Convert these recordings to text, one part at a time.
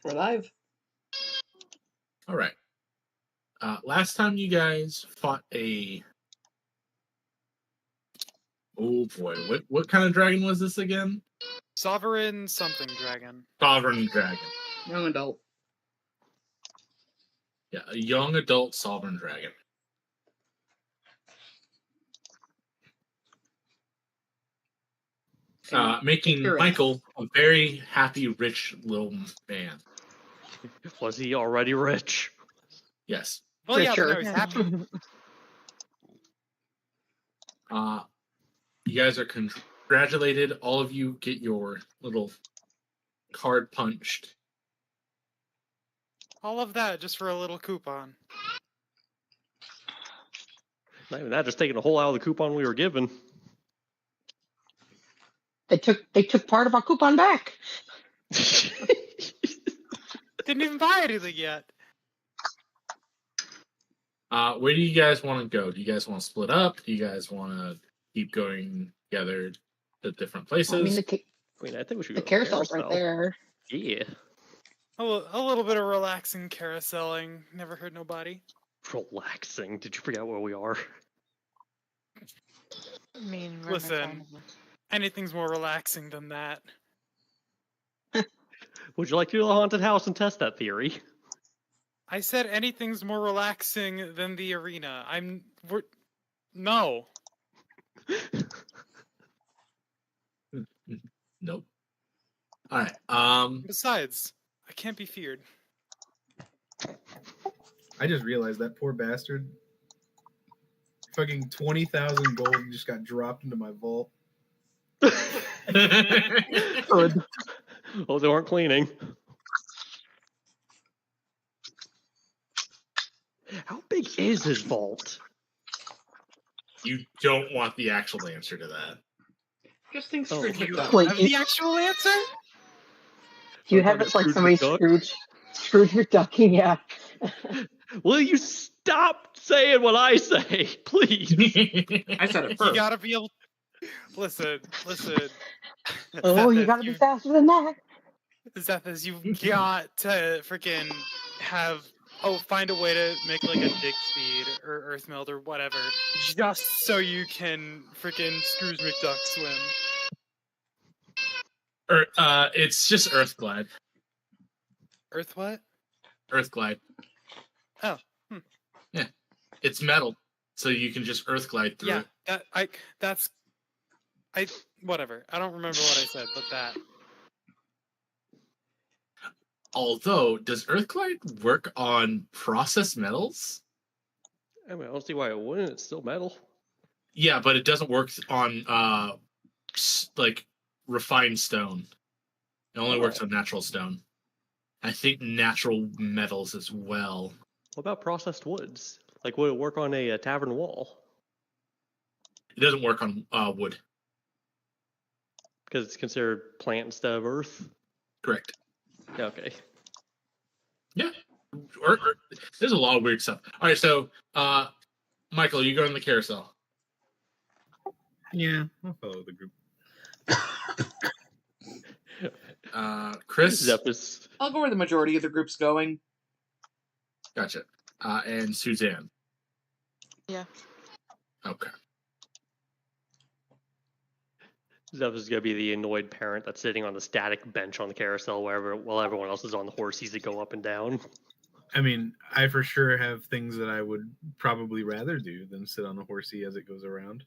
We're live. All right. Last time you guys fought a... Oh boy, what kind of dragon was this again? Sovereign something dragon. Sovereign dragon. Young adult. Yeah, a young adult sovereign dragon. Making Michael a very happy, rich little man. Was he already rich? Yes. Well, yeah, but now he's happy. You guys are congratulated. All of you get your little card punched. All of that just for a little coupon. Not even that, just taking a whole out of the coupon we were given. They took part of our coupon back. Didn't even buy anything yet. Where do you guys want to go? Do you guys want to split up? Do you guys want to keep going together to different places? I mean, I think we should the go carousel's right there. Yeah. A little bit of relaxing carouseling. Never hurt nobody. Relaxing. Did you forget where we are? I mean, Listen, anything's more relaxing than that. Would you like to do the haunted house and test that theory? I said anything's more relaxing than the arena. No. Nope. All right. Besides, I can't be feared. I just realized that poor bastard. Fucking 20,000 gold just got dropped into my vault. Good. Oh, they weren't cleaning. How big is his vault? You don't want the actual answer to that. Just think Oh, Scrooge Do you McDuck. Wait, have the actual answer? Do you have it like somebody Scrooge McDucking? Yeah. Will you stop saying what I say, please? I said it You first. gotta be able. Listen. Oh, you Zethus, gotta be faster than that. Zethus, you've got to freaking find a way to make like a dig speed or earth meld or whatever, just so you can freaking Scrooge McDuck swim. It's just Earth Glide. Earth what? Earth Glide. Oh. Yeah. It's metal, so you can just Earth Glide through it. Whatever. I don't remember what I said, but that. Although, does Earth Glide work on processed metals? I mean, I don't see why it wouldn't. It's still metal. Yeah, but it doesn't work on like refined stone. It only works on natural stone. I think natural metals as well. What about processed woods? Like, would it work on a tavern wall? It doesn't work on wood. Because it's considered plant instead of earth? Correct. Yeah, okay. Yeah. There's a lot of weird stuff. All right, so Michael, you go in the carousel. Yeah, I'll follow the group. Chris. Zephyrus. I'll go where the majority of the group's going. Gotcha. And Suzanne. Yeah. Okay. Zephyrus is going to be the annoyed parent that's sitting on the static bench on the carousel while everyone else is on the horses that go up and down. I mean, I for sure have things that I would probably rather do than sit on a horsey as it goes around.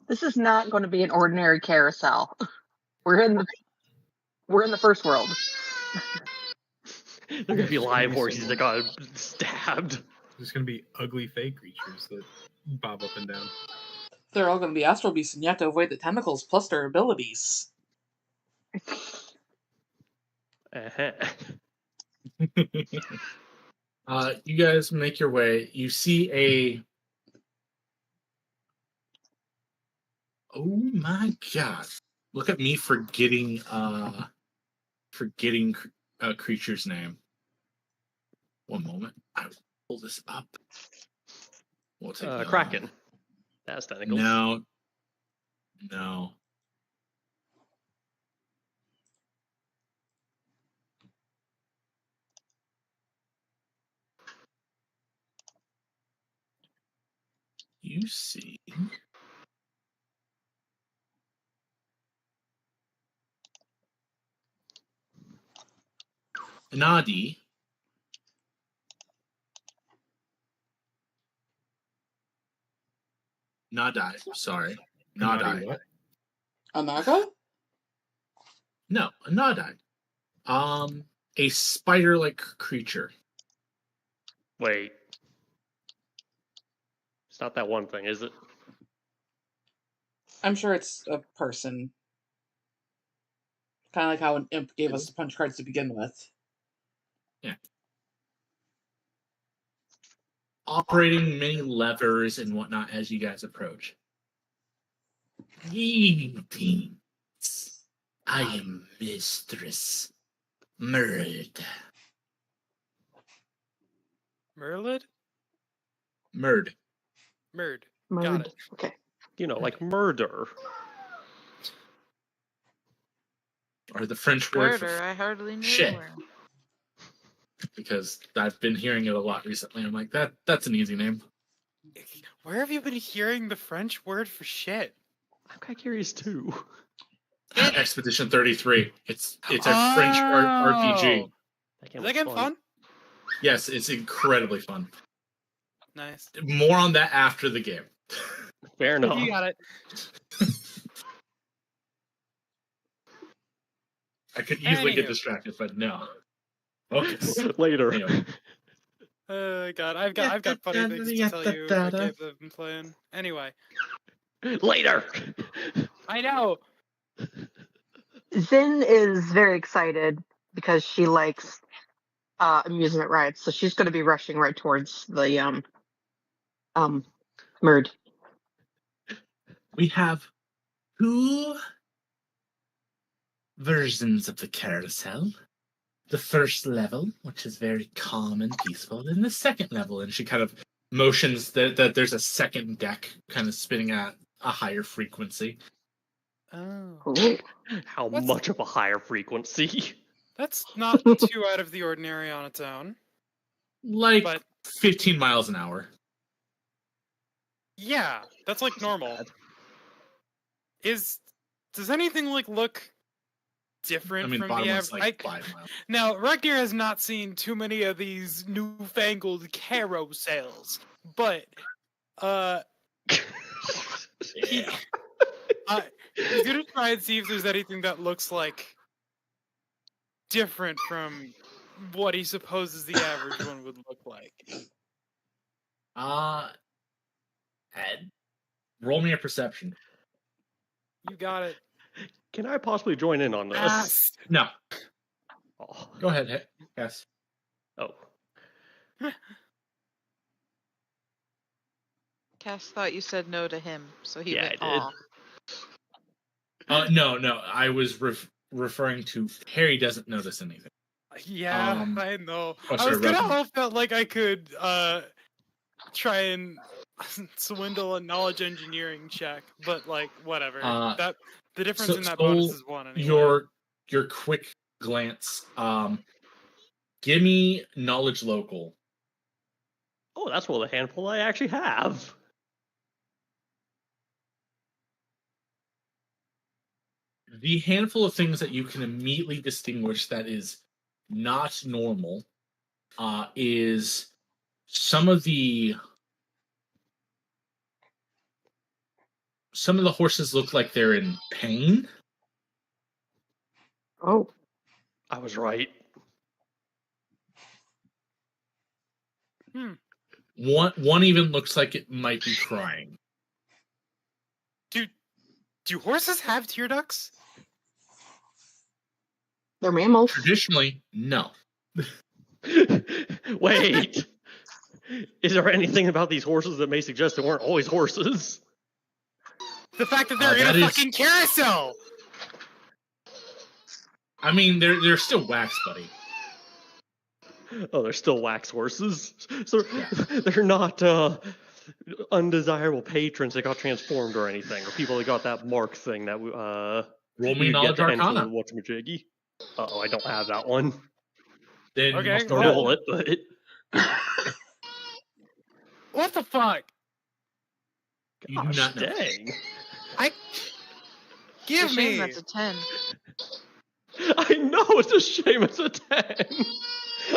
This is not going to be an ordinary carousel. We're in the first world. They're going to be live horses that got stabbed. There's going to be ugly fake creatures that bob up and down. They're all going to be astral beasts, and you have to avoid the tentacles plus their abilities. Uh-huh. You guys make your way. You see a... Oh my god. Look at me forgetting a creature's name. One moment. I will pull this up. We'll take Kraken. That's tentacles. No. you see Nadi Nadai, sorry. Naughty Nadai. what? A naga? No, a Nadai. A spider-like creature. Wait. It's not that one thing, is it? I'm sure it's a person. Kind of like how an imp gave us the punch cards to begin with. Yeah. Operating many levers and whatnot as you guys approach. Greetings. I am Mistress Murd. Merlid? Murd. Murd. Got Murd. it. Okay. You know, like murder. Or the French word Murder, for I hardly knew shit. where. because I've been hearing it a lot recently. I'm like, that's an easy name. Where have you been hearing the French word for shit? I'm kind of curious too. Expedition 33. It's a French RPG. Is that game fun? Yes, it's incredibly fun. Nice. More on that after the game. Fair enough. You got it. I could easily get Anywho. distracted, but no. Focus. Later. Anyway. God, I've got funny things to tell you about games I've been playing. Anyway, Later. I know. Zin is very excited because she likes amusement rides, so she's going to be rushing right towards the Murd. We have two versions of the carousel. The first level, which is very calm and peaceful, and the second level, and she kind of motions that there's a second deck kind of spinning at a higher frequency. Oh, Ooh. How What's- much of a higher frequency? that's not too out of the ordinary on its own. Like But 15 miles an hour. yeah, that's like normal. Does anything like look different I mean, from the bottom was average? like 5 miles. Now, Ragnar has not seen too many of these newfangled carousels, but he, he's gonna try and see if there's anything that looks like different from what he supposes the average one would look like. Ed, roll me a perception. You got it. Can I possibly join in on this? Yes. No, Oh. go ahead. Yes. Oh. Cass thought you said no to him, so he Yeah, went I did. aw. No. I was referring to Harry doesn't notice anything. Yeah, I know. oh, I sorry, was gonna Rogan. hope that like I could try and swindle a knowledge engineering check, but like whatever. That the difference in that bonus is 1 anyway. Your quick glance. Give me knowledge local. Oh, that's one of the handful I actually have. The handful of things that you can immediately distinguish that is not normal is some of the horses look like they're in pain. Oh. I was right. One even looks like it might be crying. Do horses have tear ducts? They're mammals. Traditionally, no. Wait. Is there anything about these horses that may suggest they weren't always horses? The fact that they're in that a is- fucking carousel! I mean, they're still wax, buddy. Oh, they're still wax horses. So they're not undesirable patrons that got transformed or anything, or people that got that mark thing that Roll me you knowledge get to enter arcana. the whatchamajiggy. Uh-oh, I don't have that one. Then you Okay, must roll. roll. Roll it, but What the fuck? You do Gosh, not know. dang. I It's give a shame me. that's a 10. I know, it's a shame it's a 10.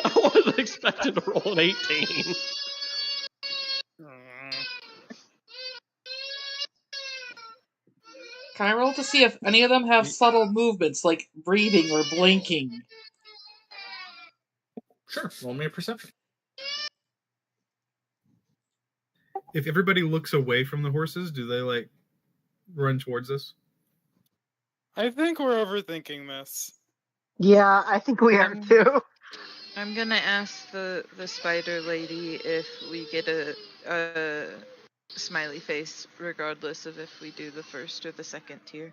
I wasn't expecting to roll an 18. Can I roll to see if any of them have subtle movements like breathing or blinking? Sure. Roll me a perception. If everybody looks away from the horses, do they like run towards us? I think we're overthinking this. Yeah, I think we are too. I'm gonna ask the spider lady if we get a smiley face, regardless of if we do the first or the second tier.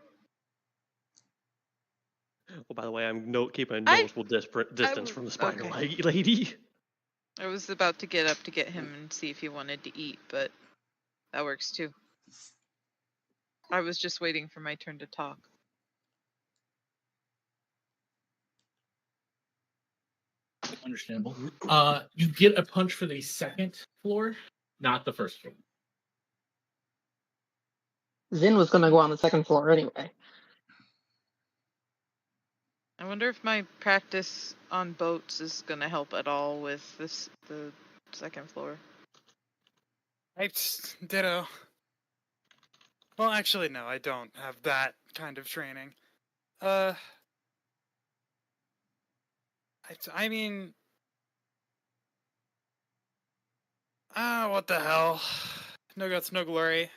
Oh, by the way, I'm keeping a I- noticeable distance from the spider okay. lady. I was about to get up to get him and see if he wanted to eat, but that works too. I was just waiting for my turn to talk. Understandable. You get a punch for the second floor, not the first floor. Zin was going to go on the second floor anyway. I wonder if my practice on boats is gonna help at all with the second floor. Ditto. Well, actually, no, I don't have that kind of training. I mean, what the hell? No guts, no glory.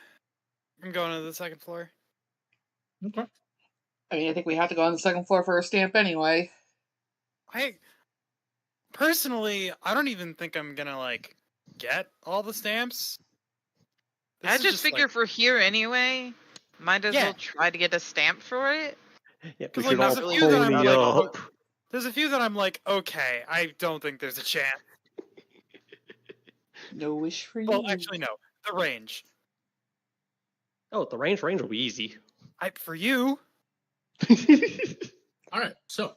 I'm going to the second floor. Okay. I mean, I think we have to go on the second floor for a stamp anyway. Personally, I don't even think I'm gonna like get all the stamps. I just figure if we're here anyway, might as Yeah. well try to get a stamp for it. Yeah, we Because should like, all there's a few that I'm pony like, up. there's a few that I'm like, okay, I don't think there's a chance. No wish for you. Well, actually, no. The range. Oh, the range will be easy. For you. All right. So,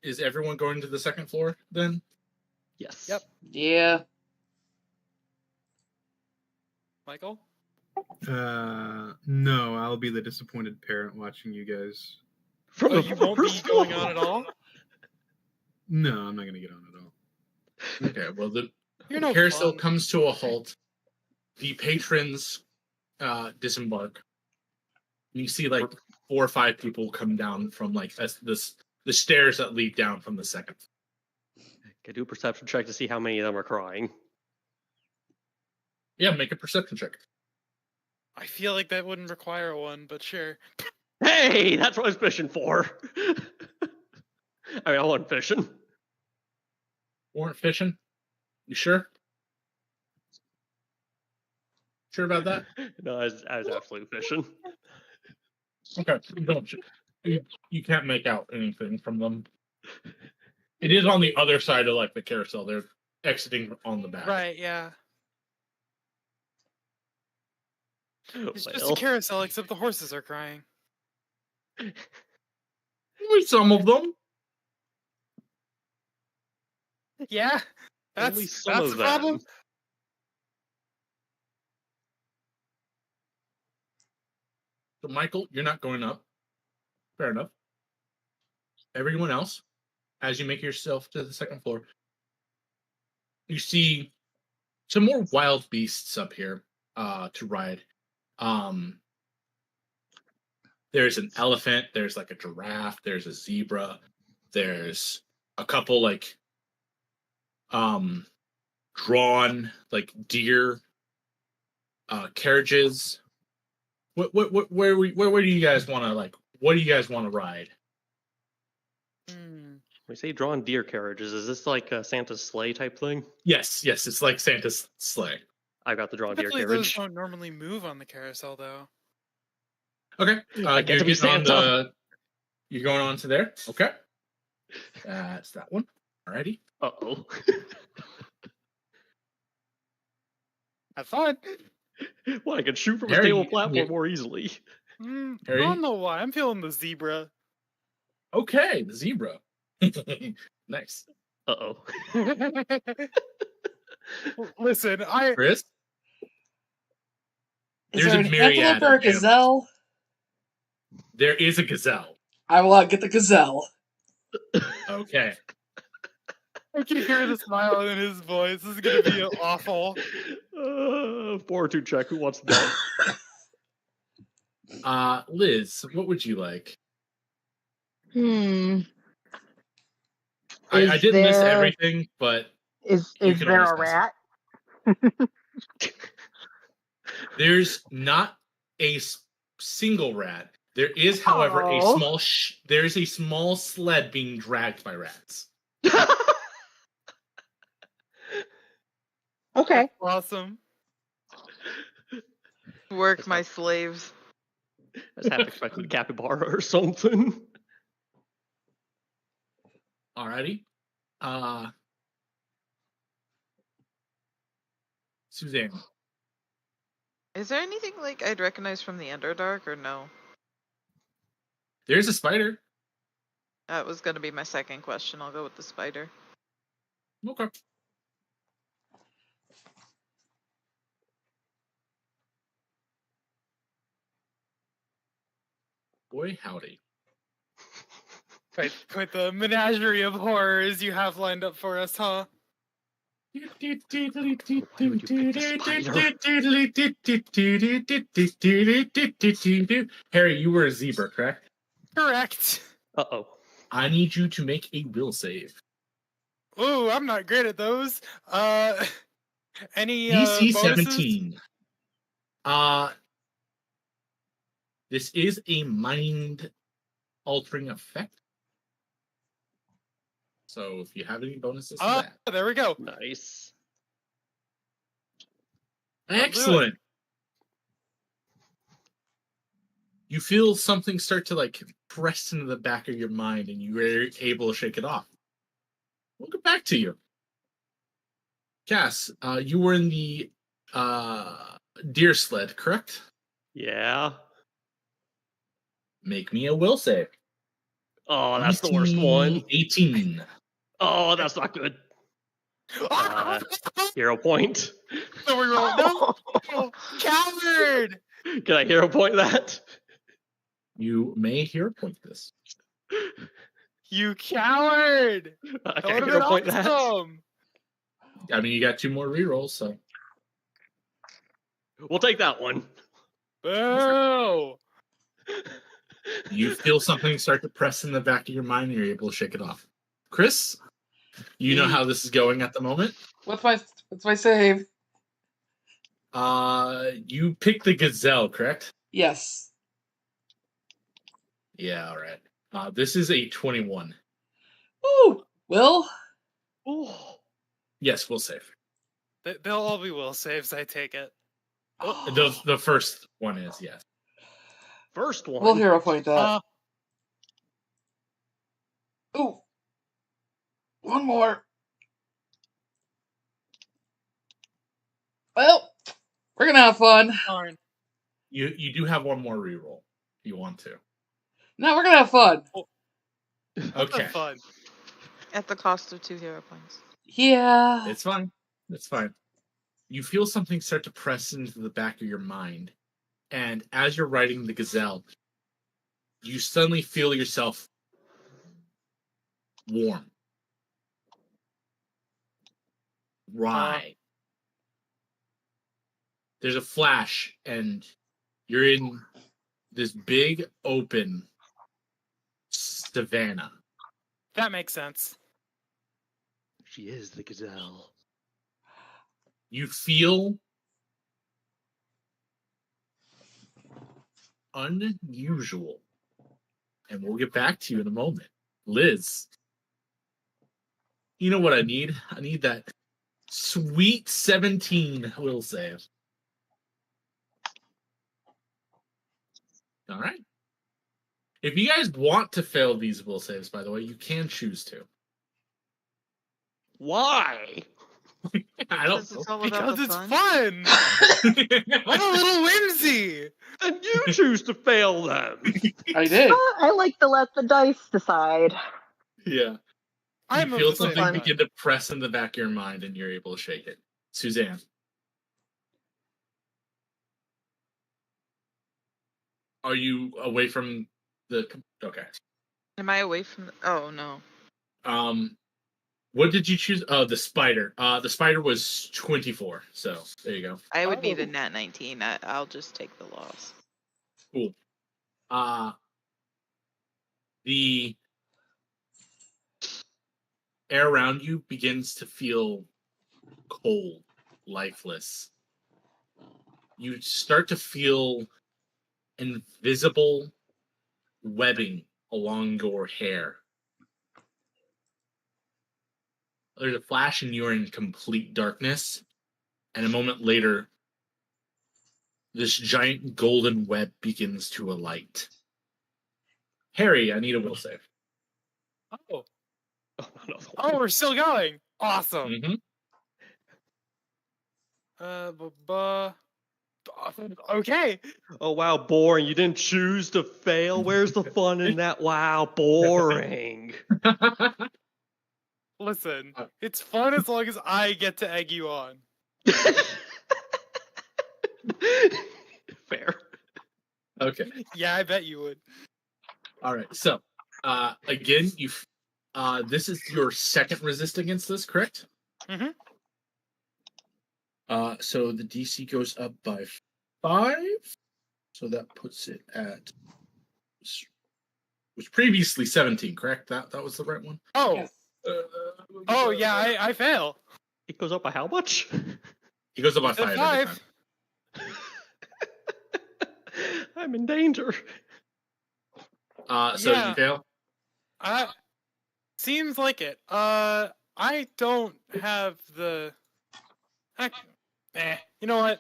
is everyone going to the second floor then? Yes. Yep. Yeah. Michael? No, I'll be the disappointed parent watching you guys. From Oh, the you won't be first going floor. on at all? No, I'm not gonna get on at all. Okay. Well, the You're no carousel fun. comes to a halt. The patrons disembark. You see like 4 or 5 people come down from like the stairs that lead down from the second. Can do a perception check to see how many of them are crying. Yeah, make a perception check. I feel like that wouldn't require one, but sure. Hey, that's what I was fishing for. I mean, I wasn't fishing. Weren't fishing? You sure? Sure about that? No, I was absolutely fishing. Okay. You can't make out anything from them. It is on the other side of like the carousel. They're exiting on the back. Right, yeah. It's just a Well, carousel, except the horses are crying. Only some of them. Yeah, Only that's some of the problem. them. So, Michael, you're not going up. Fair enough. Everyone else, as you make yourself to the second floor, you see some more wild beasts up here to ride. There's an elephant, there's like a giraffe, there's a zebra, there's a couple like drawn like deer carriages. Where do you guys want to like? What do you guys want to ride? When we say drawn deer carriages, is this like a Santa's sleigh type thing? Yes, it's like Santa's sleigh. I got the drawn deer Typically, those carriage. don't normally move on the carousel, though. Okay, I get to be Santa. You're going on to there. Okay, that's that one. Alrighty. Uh-oh. Have fun. Well, I can shoot from a Harry, stable platform yeah. more easily. I Harry? don't know why. I'm feeling the zebra. Okay, the zebra. Nice. Uh-oh. Listen, Chris? Is There's there a an myriad antelope or a of animals. gazelle? There is a gazelle. I will get the gazelle. Okay. I can hear the smile in his voice. This is gonna be awful. Fortitude check. Who wants that? Liz, what would you like? Hmm. I Is didn't list there- everything, but Is You can there always a guess. rat? there's not a single rat. There is, however, a Oh. small there's a small sled being dragged by rats. Okay. Awesome. Work my slaves. That's half expected capybara or something. Alrighty. Suzanne. Is there anything like I'd recognize from the Underdark or no? There's a spider. That was gonna be my second question. I'll go with the spider. Okay. Boy, howdy. Quite the menagerie of horrors you have lined up for us, huh? Harry, you were a zebra, correct? Correct. Uh-oh. I need you to make a will save. Ooh, I'm not great at those. Any DC bonuses? 17. This is a mind-altering effect. So if you have any bonuses to that. There we go. Nice. Excellent. You feel something start to like press into the back of your mind and you are able to shake it off. We'll get back to you. Cass, you were in the deer sled, correct? Yeah. Make me a will save. Oh, that's the worst one. 18. Oh, that's not good. Hero point. So we roll. No, coward. Can I hero point that? You may hero point this. You coward. Can That I would have hero been point that? awesome. I mean, you got 2 more rerolls, so. We'll take that one. Boo. You feel something start to press in the back of your mind and you're able to shake it off. Chris, you know how this is going at the moment. What's my save? You picked the gazelle, correct? Yes. Yeah, all right. This is a 21. Ooh, Will? Oh. Yes, we'll save. They'll all be will saves, I take it. The first one is, yes. First one. We'll hero point that. Ooh. One more. Well, we're gonna have fun. Darn. You do have one more reroll if you want to. No, we're gonna have fun. Okay. Fun. At the cost of 2 hero points. Yeah. It's fine. It's fine. You feel something start to press into the back of your mind. And as you're riding the gazelle, you suddenly feel yourself warm. Right. There's a flash, and you're in this big open savanna. That makes sense. She is the gazelle. You feel unusual. And we'll get back to you in a moment. Liz, you know what I need? I need that sweet 17 will save. All right. If you guys want to fail these will saves, by the way, you can choose to. Why? I don't Because know. it's all about Because the it's fun. fun. What a little whimsy. Then you choose to fail them. I did. I like to let the dice decide. Yeah. I'm You of feel the same something mind. begin to press in the back of your mind, and you're able to shake it. Suzanne. Are you away from the? Okay. Am I away from the... Oh, no. What did you choose? Oh, the spider. The spider was 24. So there you go. I would need a Oh. nat 19. I'll just take the loss. Cool. The air around you begins to feel cold, lifeless. You start to feel invisible webbing along your hair. There's a flash and you're in complete darkness, and a moment later, this giant golden web begins to alight. Harry, I need a will save. Oh. No. Oh, we're still going. Awesome. Mm-hmm. Okay. Oh wow, boring. You didn't choose to fail. Where's the fun in that? Wow, boring. Listen, it's fun as long as I get to egg you on. Fair. Okay. Yeah, I bet you would. All right. So, again, this is your second resist against this, correct? Mm-hmm. So the DC goes up by 5. So that puts it at was previously 17, correct? That was the right one. Oh. Yes. Oh yeah, I fail. It goes up by how much? He goes up by It's a 5 every 5. time. I'm in danger. So Yeah. you fail. Seems like it. I don't have the. You know what?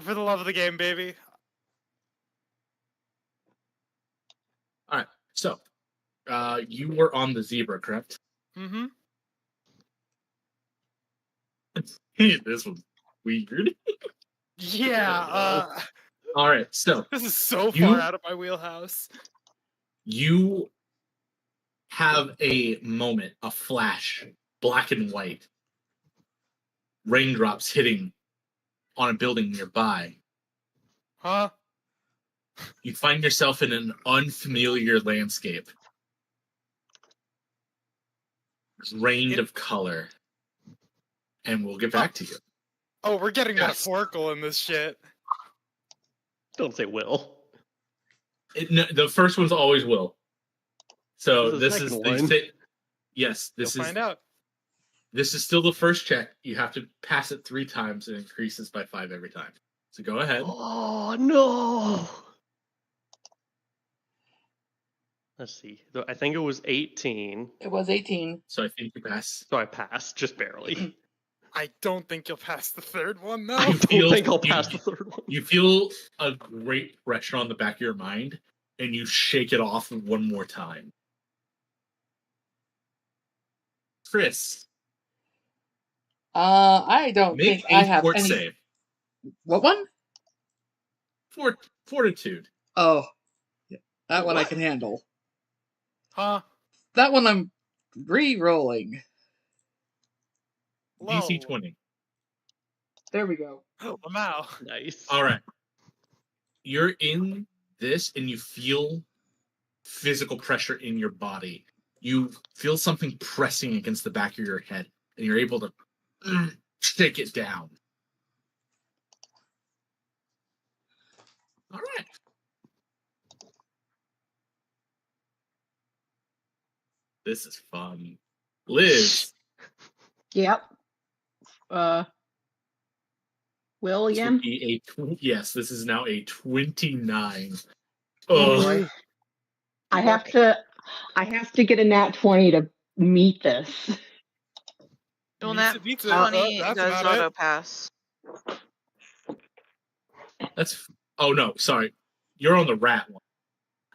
For the love of the game, baby. All right. So, you were on the zebra, correct? Mm-hmm. This was weird. Yeah. All right. So This is so You- far out of my wheelhouse. you have a moment, a flash, black and white, raindrops hitting on a building nearby. Huh? You find yourself in an unfamiliar landscape. Rained of color. And we'll get back to you. Oh, we're getting Yes. metaphorical in this shit. Don't say will. No, the first one's always will. So The this is second the one. yes, this You'll is find out. this is still the first check. You have to pass it 3 times and it increases by 5 every time. So go ahead. Oh no. Let's see. I think it was 18, It was 18. So I think you pass. so I passed just barely. I don't think you'll pass the third one though. I don't feel- think I'll you- pass the third one. You feel a great pressure on the back of your mind, and you shake it off one more time. Chris, I don't make think I a have fort any. save. What one? Fortitude. Oh, yeah, that one I What? can handle. Huh? That one I'm re-rolling. DC Lol. 20. There we go. Lamau. Nice. All right. You're in this, and you feel physical pressure in your body. You feel something pressing against the back of your head, and you're able to shake it down. All right. This is fun. Liz, Yep. Will this would again? be yes, this is now a 29. Oh, Ugh. boy. I have to get a nat 20 to meet this. Well, Meets nat it, meets it. 20 That's does about it. auto pass. That's no, sorry. You're on the rat one.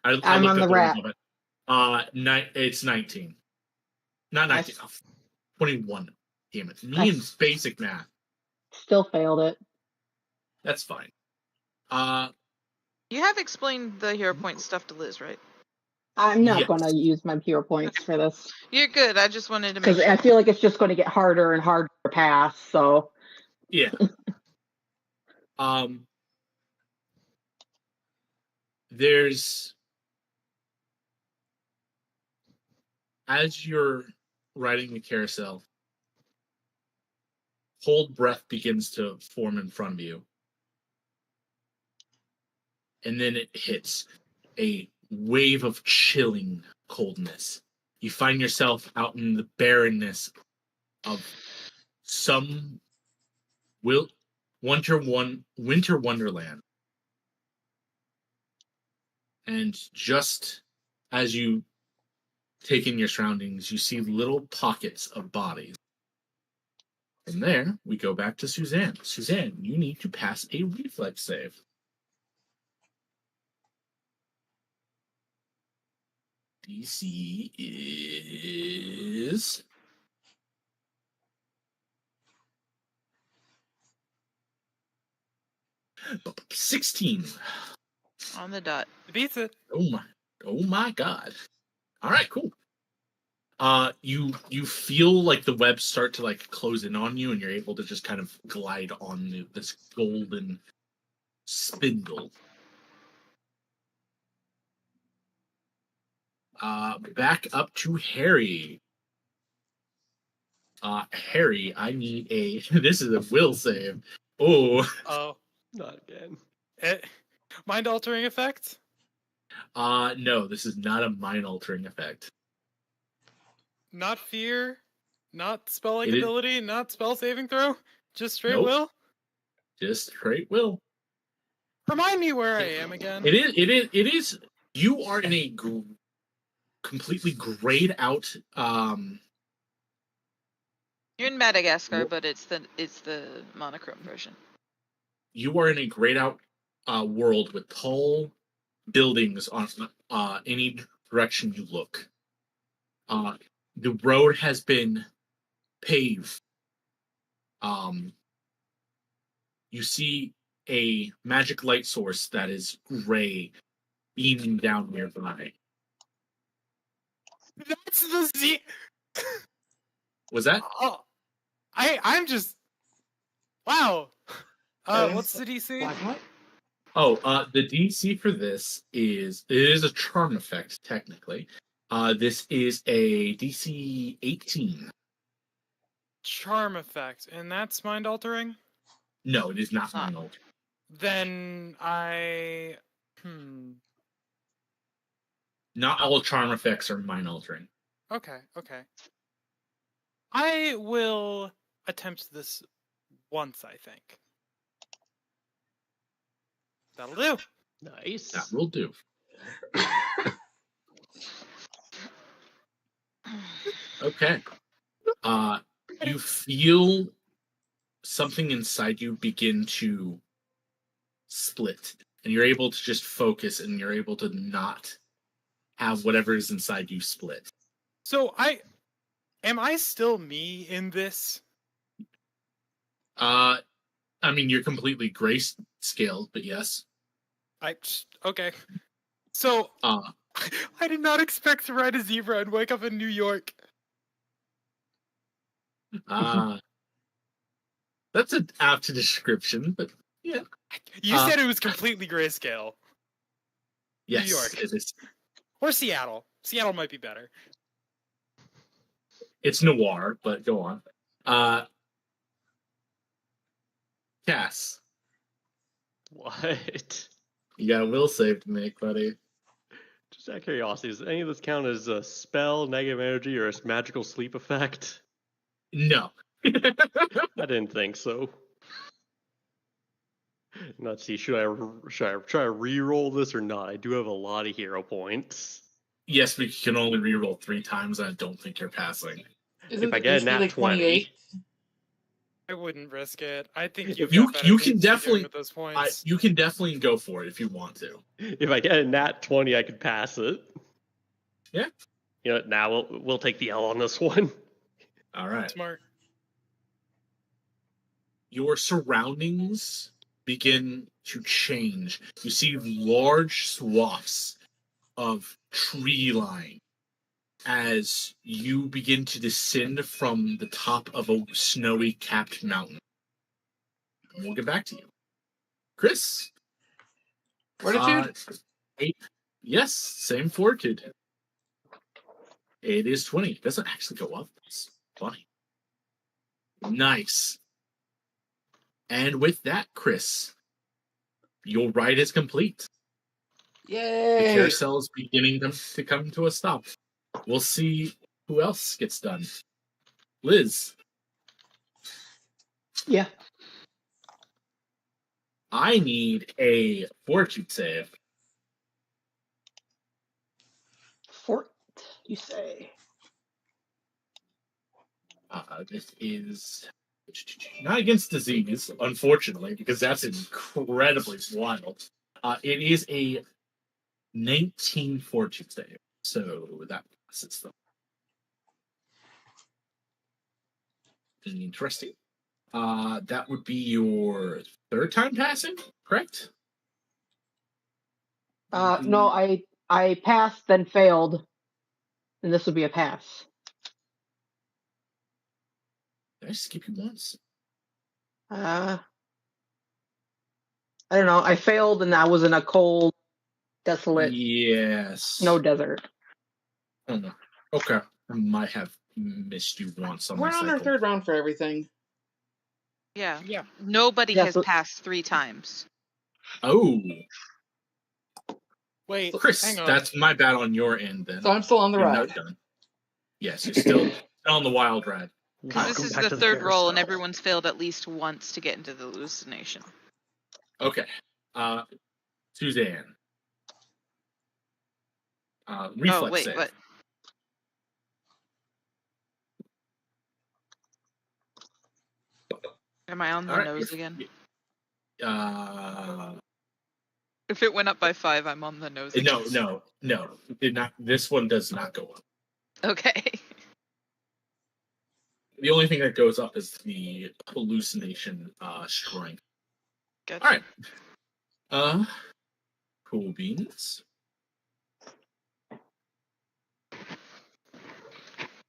I I'm looked on at the rat. rules of it. It's 19. Not 19. 21. Damn it. Me and basic math. Still failed it. That's fine. You have explained the hero point stuff to Liz, right? I'm not Yes. going to use my hero points for this You're good. I just wanted to make because sure. I feel like it's just going to get harder and harder to pass. So yeah. there's as you're riding the carousel, cold breath begins to form in front of you. And then it hits a wave of chilling coldness. You find yourself out in the barrenness of some winter wonderland. And just as you take in your surroundings, you see little pockets of bodies. From there, we go back to Suzanne. Suzanne, you need to pass a reflex save. DC is 16. On the dot. Beats it. Oh my god. All right, cool. You feel like the webs start to like close in on you, and you're able to just kind of glide on this golden spindle. Back up to Harry. Harry, I need a. This is a will save. Oh. Oh, Not again. mind altering effect. No, this is not a mind altering effect. Not fear. Not spell like It is- ability. Not spell saving throw. Just straight Nope. will. Just straight will. Remind me where I am again. It is. You are in a completely grayed out. You're in Madagascar, but it's the monochrome version. You are in a grayed out world with tall buildings on any direction you look. The road has been paved. You see a magic light source that is gray beaming down nearby. That's the Z. Was that? Oh, I'm just. Wow. What's the DC? The DC for this is a charm effect technically. This is a DC 18. Charm effect, and that's mind altering. No, it is not mind altering. Then I. Not all charm effects are mind altering. Okay. I will attempt this once, I think. That'll do. Nice. That will do. Okay. You feel something inside you begin to split, and you're able to just focus, and you're able to not have whatever is inside you split. So am I still me in this? I mean, you're completely grayscaled, but yes. Okay. So Uh, I did not expect to ride a zebra and wake up in New York. That's an apt description, but yeah. You said it was completely grayscale. Yes, York. it is. Or Seattle. Seattle might be better. It's noir, but go on. Cass, What? you got a will save to make, buddy. Just out of curiosity, does any of this count as a spell, negative energy, or a magical sleep effect? No. I didn't think so. Let's see, should I try to re-roll this or not? I do have a lot of hero points. Yes, but you can only reroll 3 times, and I don't think you're passing. Isn't If I the get a DC nat like 28? I wouldn't risk it. I think If you've you- got better you things can to be doing definitely- with those points. You can definitely go for it if you want to. If I get a nat 20, I could pass it. Yeah. You know, now we'll take the L on this one. All right. Smart. Your surroundings begin to change. You see large swaths of tree line as you begin to descend from the top of a snowy capped mountain. We'll get back to you. Chris, Fortitude? 8. Yes, same fortitude. It is 20. It doesn't actually go up. It's funny. Nice. And with that, Chris, your ride is complete. The Yay! carousel is beginning to come to a stop. We'll see who else gets done. Liz, Yeah. I need a fortitude save. Fort, you say? This is not against disease, unfortunately, because that's incredibly wild. It is a 19 fortitude save, so that passes them. Interesting. That would be your third time passing, correct? No, I passed, then failed, and this would be a pass. Did I skip you once? I don't know. I failed, and I was in a cold, desolate Yes. snow desert. I don't know. Okay. I might have missed you once on We're my on our cycle. third round for everything. Yeah. Yeah. Nobody Yeah, has so- passed 3 times. Oh, Wait, Chris, hang on. that's my bad on your end then. So I'm still on the You're ride. not done. Yes, you're still on the wild ride. Because this Welcome is back the to third roll, and carousel. everyone's failed at least once to get into the hallucination. Okay. Suzanne. Reflex Oh, wait, save. what? Am I on the All right, nose again? Uh, If it went up by 5, I'm on the nose again. no. It did not. This one does not go up. Okay. The only thing that goes up is the hallucination strength. Gotcha. All right. Cool beans.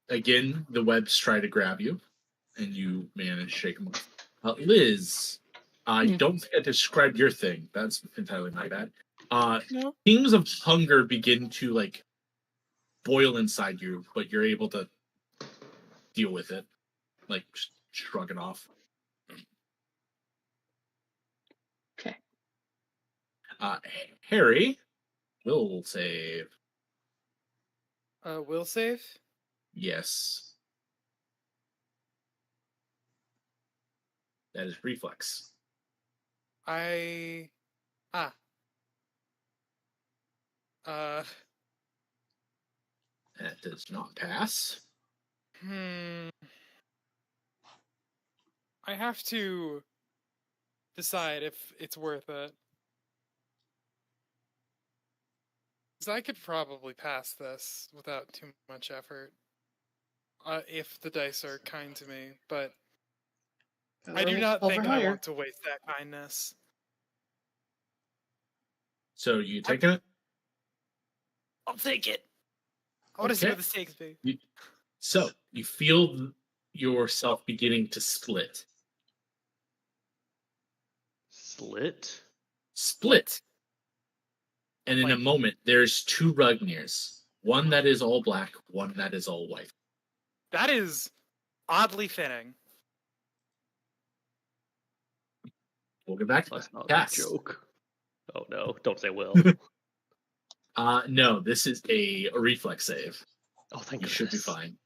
Again, the webs try to grab you, and you manage to shake them off. Liz, I don't think I described your thing. That's entirely my bad. No. Things of hunger begin to like boil inside you, but you're able to deal with it, like shrug it off. Okay. Harry will save. Will save? Yes. That is reflex. That does not pass. I have to decide if it's worth it. Because I could probably pass this without too much effort. If the dice are kind to me, but I do not think I want to waste that kindness. So you taking it? I'll take it. I want to see Okay. what this takes me. So you feel yourself beginning to split. Split. And in a moment, there's 2 Rugnirs. One that is all black, one that is all white. That is oddly fitting. We'll get back to That's that. not Cass. a joke. Oh no, don't say will. No, this is a reflex save. Oh, thank You goodness. should be fine.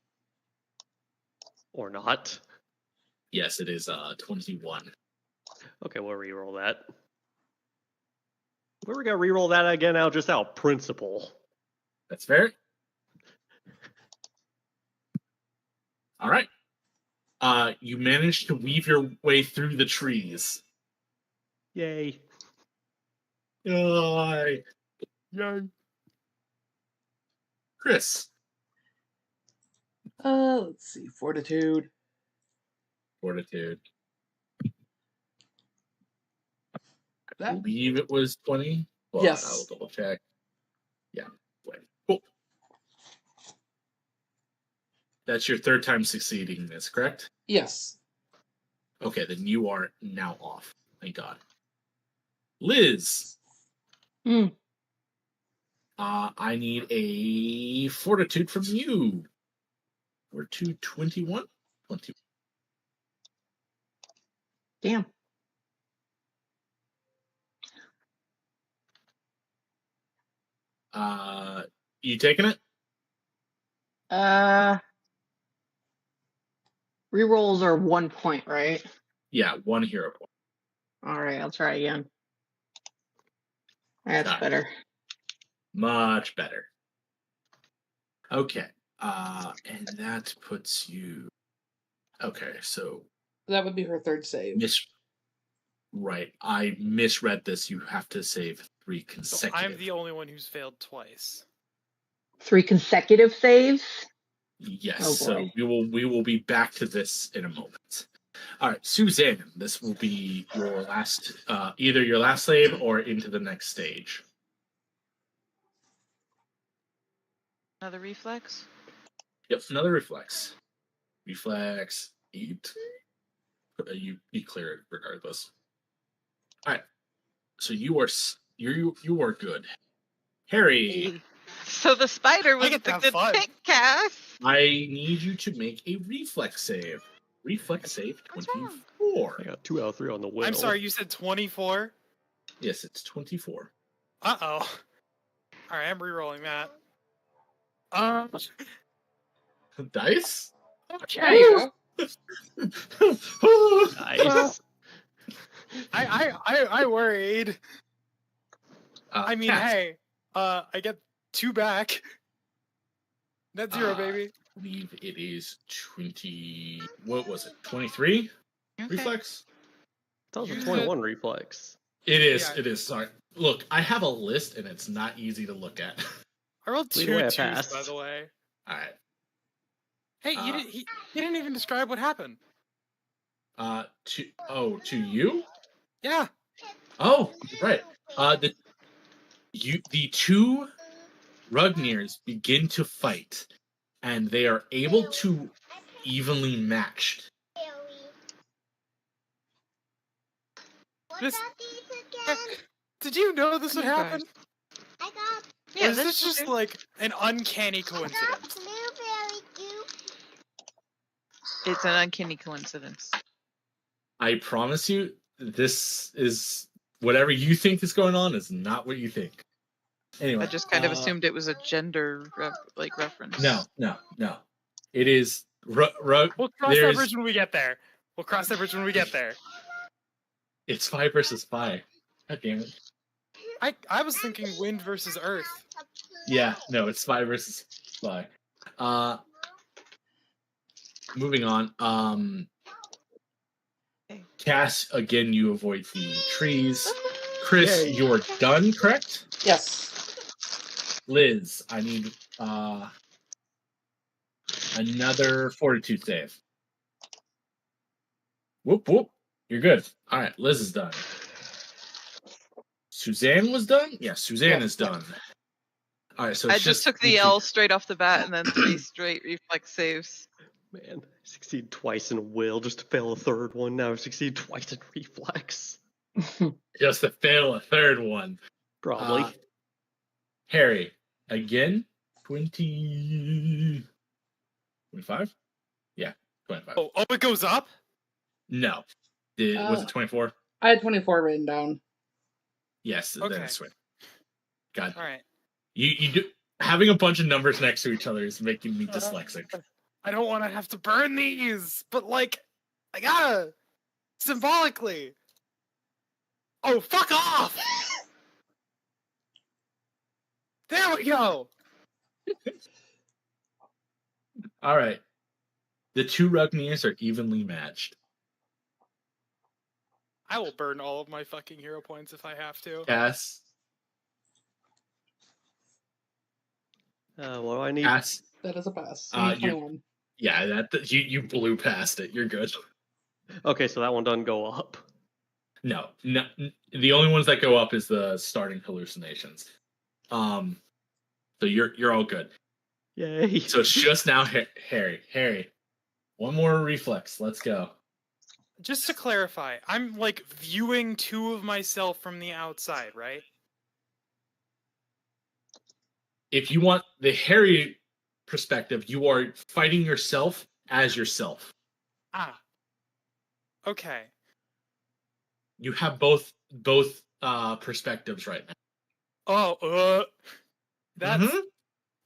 Or not. Yes, it is 21. Okay, we'll reroll that. We're gonna reroll that again now, just out of principle. That's fair. All right. You managed to weave your way through the trees. Yay. Yay. Chris. Let's see. Fortitude. I believe it was 20. But Yes. I will double check. Yeah. Wait. Cool. That's your third time succeeding this, correct? Yes. Okay, then you are now off. Thank God. Liz. I need a fortitude from you. We're 221. 20. Damn. You taking it? Rerolls are 1 point, right? Yeah, 1 hero point. All right, I'll try again. That's better. Much better. Okay. And that puts you. Okay, so That would be her third save. Right. I misread this. You have to save 3 So consecutive. I'm the only one who's failed twice. 3 consecutive saves? Yes. Oh, So boy. we will be back to this in a moment. All right, Suzanne. This will be your last, either your last save or into the next stage. Another reflex? Yep, another reflex. Reflex 8. You clear it regardless. All right. So you are good. Harry, So the spider was get the to have good fun. pick, Cass. I need you to make a reflex save. Reflex save What's wrong? 24. I got 2 out of 3 on the will. I'm sorry, you said 24? Yes, it's 24. Uh-oh. Alright, I'm re-rolling that. Dice? There you go. Nice. I worried. I mean, Cat, hey, I get 2 back. Net 0, baby. I believe it is 20. What was it? 23 Okay. reflex? That was a Use 21 reflex. It is. Yeah. It is. Sorry. Look, I have a list and it's not easy to look at. I rolled Either 2 way, I 2s, by passed. the way. All right. Hey, he didn't even describe what happened. To you? Yeah. Oh, right. The 2 Rugniers begin to fight, and they are able to evenly matched. This, did you know this would You guys. happen? Yeah, Or is this that's just like an uncanny coincidence? It's an uncanny coincidence. I promise you, this is whatever you think is going on is not what you think. Anyway, I just kind of assumed it was a gender reference. No. It is. We'll cross that There's. bridge when we get there. We'll cross that bridge when we get there. It's 5 versus 5. God damn it. I was thinking wind versus earth. Yeah, no, it's 5 versus 5. Moving on. Cass, again, you avoid the trees. Chris, Yay. you're done, correct? Yes. Liz, I need another fortitude save. Whoop, whoop. You're good. All right, Liz is done. Suzanne was done? Yes, Suzanne is done. All right, so I it's just took the you two. L straight off the bat and then 3 straight reflex saves. Man, I succeed twice in will just to fail a third one. Now I succeed twice in reflex. Just to fail a third one. Probably. Harry, again, 20... 25? Yeah, 25. Oh, it goes up? No. Was it 24? I had 24 written down. Yes, Okay. then it's 20. God. All right. You do having a bunch of numbers next to each other is making me dyslexic. I don't want to have to burn these, but like, I gotta symbolically. Oh, fuck off! There we go. All right. The 2 Rugniers are evenly matched. I will burn all of my fucking hero points if I have to. Cass. What do I need? Cass. That is a pass. You- 21. Yeah, you blew past it. You're good. Okay, so that one doesn't go up. No. The only ones that go up is the starting hallucinations. So you're all good. Yay. So it's just now Harry. Harry, one more reflex. Let's go. Just to clarify, I'm like viewing 2 of myself from the outside, right? if you want the Harry perspective, you are fighting yourself as yourself. Ah. Okay. You have both perspectives right now. Oh, that's Mhm.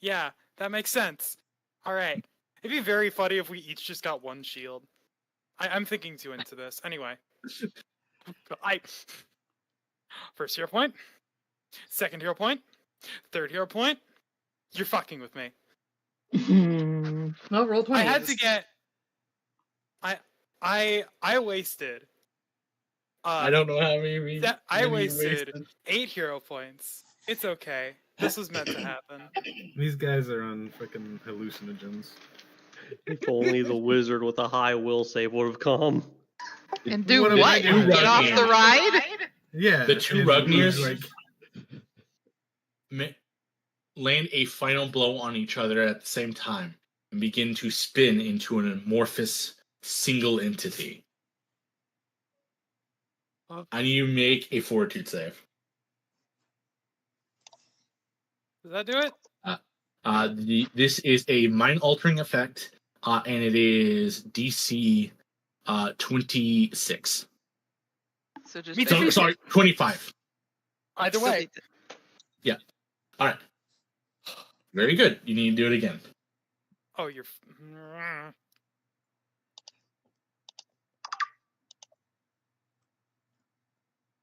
yeah, that makes sense. All right, it'd be very funny if we each just got one shield. I'm thinking too into this. Anyway, first hero point, second hero point, third hero point. You're fucking with me. No, roll 20. I had to get. I wasted. I don't know how many. I wasted 8 hero points. It's okay. This was meant to happen. These guys are on freaking hallucinogens. If only the wizard with a high will save would have come. And do What am what? I doing? Get off the ride? Yeah. The two and Rugniers like land a final blow on each other at the same time and begin to spin into an amorphous single entity. And you make a fortitude save. Does that do it? This is a mind-altering effect, and it is DC 26. So just Me too. Sorry, 25. Either way. All right. Very good. You need to do it again. Oh, you're.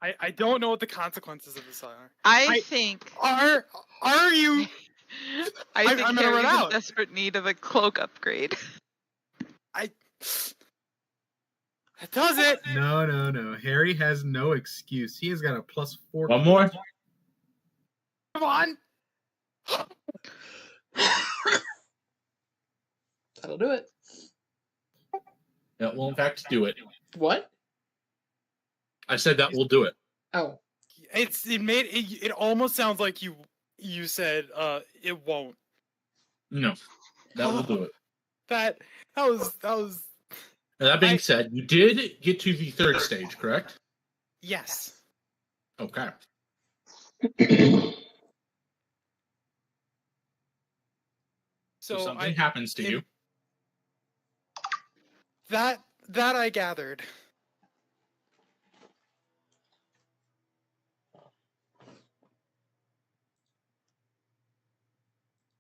I don't know what the consequences of this are. I think Are you? I think I'm gonna Harry's run in out. desperate need of a cloak upgrade. That does it. no. Harry has no excuse. He has got a +4. One more. Come on. That'll do it. That will, in fact, do it. What? I said that will do it. Oh. It almost sounds like you said it won't. No, that will do it. That was Now, that being said, you did get to the third stage, correct? yes. Okay. So So something happens to you. that I gathered.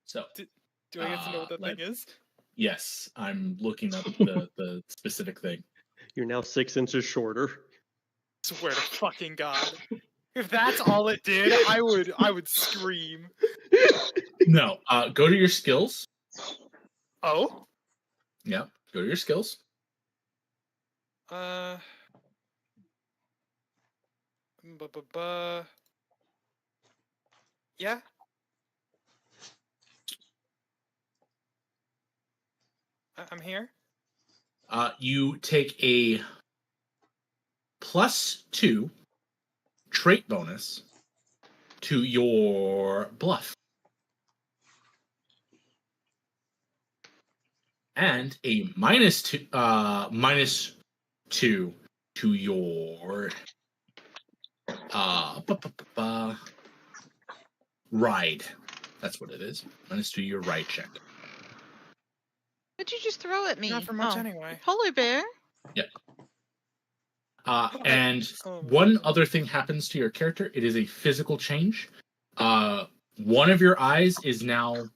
So, Do I get to know what that thing is? yes, I'm looking up the specific thing. You're now 6 inches shorter. Swear to fucking God. If that's all it did, I would scream. No, go to your skills. Oh? Yeah, go to your skills. Yeah. I'm here. You take a +2 trait bonus to your bluff. And a -2 to your ride. That's what it is. -2 your ride check. What'd you just throw at me? Not for much Oh, anyway. Polar bear. And Oh. one other thing happens to your character. It is a physical change. One of your eyes is now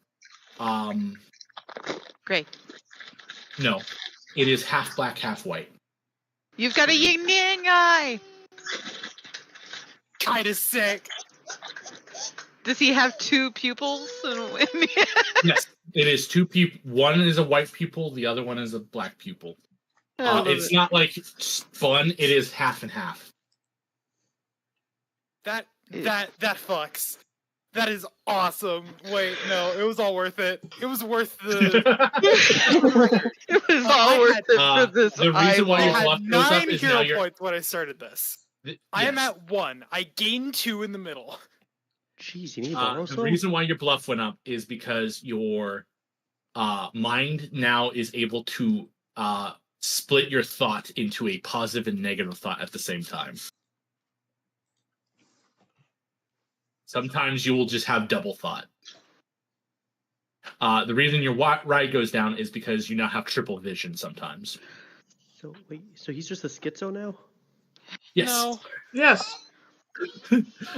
Great. no, it is half black, half white. You've got a yin yang eye. Kinda sick. Does he have 2 pupils? Yes, it is 2 people. One is a white pupil, the other one is a black pupil. It's not like fun. It is half and half. That fucks. That is awesome. Wait, no, it was all worth it. It was worth the. It was all worth it for this. The reason why I your had bluff goes up 9 is now hero you're. points when I started this. I am at 1. I gained 2 in the middle. Jeez, you need to borrow The some? reason why your bluff went up is because your mind now is able to split your thought into a positive and negative thought at the same time. Sometimes you will just have double thought. The reason your ride goes down is because you now have triple vision sometimes. So wait, so he's just a schizo now? Yes. No. Yes.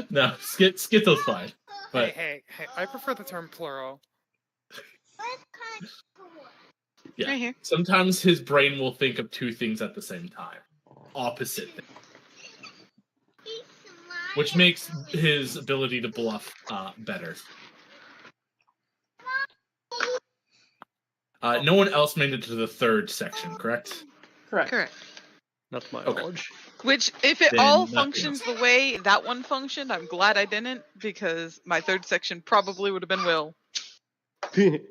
No, schizo's fine. But Hey, I prefer the term plural. yeah, Right here. sometimes his brain will think of two things at the same time. Opposite things. Which makes his ability to bluff better. No one else made it to the third section, correct? Correct. Correct. Not to my Okay. knowledge. Which, if it Then all nothing functions else. the way that one functioned, I'm glad I didn't, because my third section probably would have been Will. Mine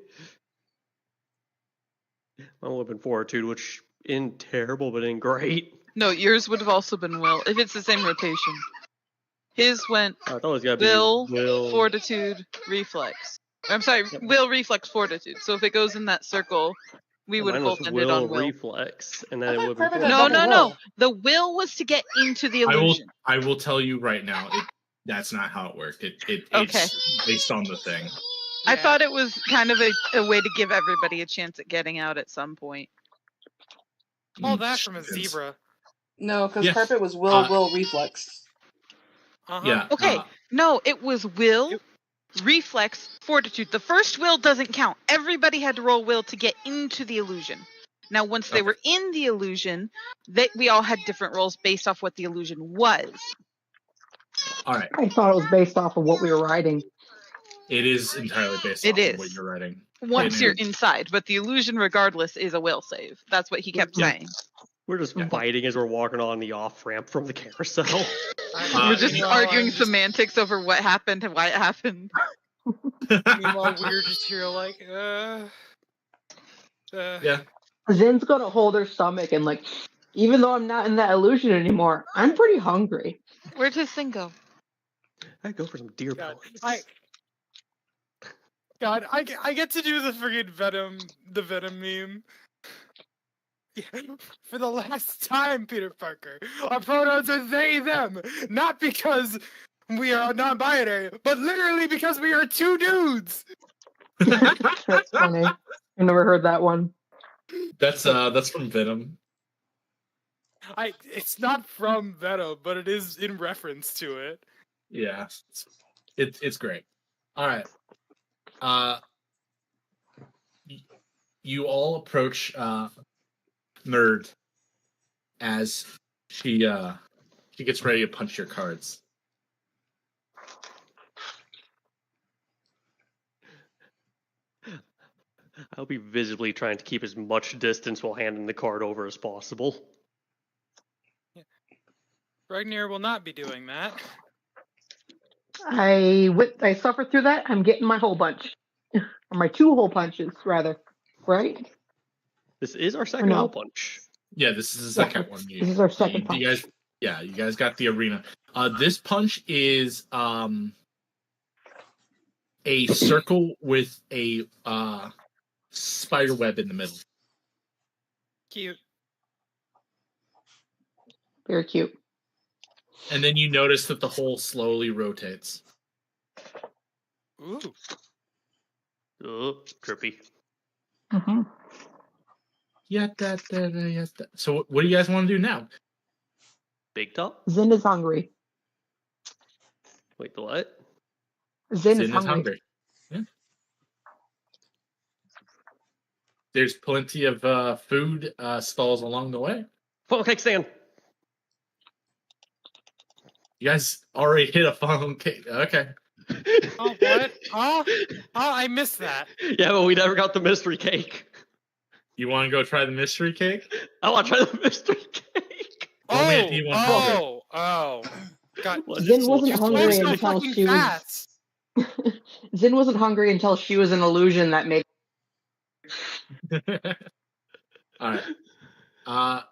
would have been Fortitude, which in terrible but in great. No, yours would have also been Will, if it's the same rotation. His went I thought it was gotta Will, be Will. Fortitude, Reflex. I'm sorry, Yep. Will, Reflex, Fortitude. So if it goes in that circle, we would have Mine was both ended Will on Will. Reflex, and then I it thought would have been Carpet had No, double no, no. will. The Will was to get into the I will. illusion. I will tell you right now. That's not how it worked. Okay. It's based on the thing. I Yeah. thought it was kind of a way to give everybody a chance at getting out at some point. All that from a Yes. zebra. No, because Yes. Carpet was will, will, reflex. Uh-huh. Yeah. Okay, no, it was Will, Reflex, Fortitude. The first Will doesn't count. Everybody had to roll Will to get into the illusion. Now, once they Okay. were in the illusion, we all had different rolls based off what the illusion was. All right. I thought it was based off of what we were riding. It is entirely based It off is. of what you're writing. Once It you're is. inside, but the illusion, regardless, is a will save. That's what he kept Yeah. saying. We're just Yeah. fighting as we're walking on the off ramp from the carousel. We're just meanwhile, arguing I'm just- semantics over what happened and why it happened. Meanwhile, we're just here like, Yeah. Zin's gonna hold her stomach and like, even though I'm not in that illusion anymore, I'm pretty hungry. Where'd his thing go? I'd go for some deer God, pellets. I get to do the friggin' the Venom meme. Yeah, for the last time, Peter Parker. Our pronouns are they, them. Not because we are non-binary, but literally because we are two dudes. That's funny. I never heard that one. That's from Venom. It's not from Venom, but it is in reference to it. Yeah. It's great. All right. You all approach Nerd as she gets ready to punch your cards. I'll be visibly trying to keep as much distance while handing the card over as possible. Ragnar will not be doing that. I suffered through that. I'm getting my hole punch. Or my 2 hole punches, rather. Right? This is our second no? hole punch. Yeah, this is the second one. This is our second punch. You guys got the arena. This punch is a circle with a spider web in the middle. Cute. Very cute. And then you notice that the hole slowly rotates. Ooh. Oh, trippy. Mm-hmm. So what do you guys want to do now? Big top? Zin is hungry. Wait, the what? Zin Sin is hungry. Yeah. There's plenty of food stalls along the way. Funnel cake stand. You guys already hit a funnel cake. Okay. Oh, what? Oh, I missed that. Yeah, but we never got the mystery cake. You want to go try the mystery cake? I want to try the mystery cake. Only at D100. Oh. God. Zin wasn't You're hungry so until fucking she was. fast. Zin wasn't hungry until she was an illusion that made. All right.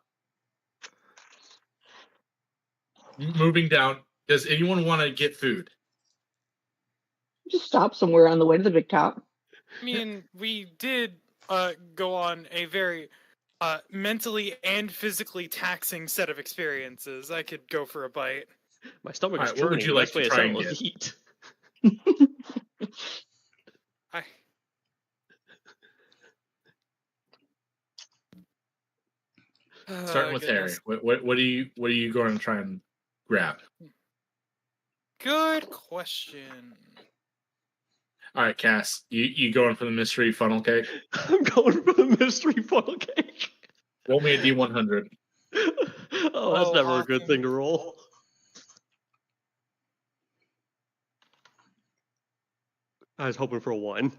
Moving down. Does anyone want to get food? Just stop somewhere on the way to the big top. I mean, we did go on a very mentally and physically taxing set of experiences. I could go for a bite. My stomach is Alright, what would churning. you like Best way to try and settle get? is eat. Starting with Harry. Goodness. What are you going to try and grab? Good question. All right, Cass, you going for the mystery funnel cake? I'm going for the mystery funnel cake. Roll me a D100. Oh, that's never a good awesome. thing to roll. I was hoping for a 1.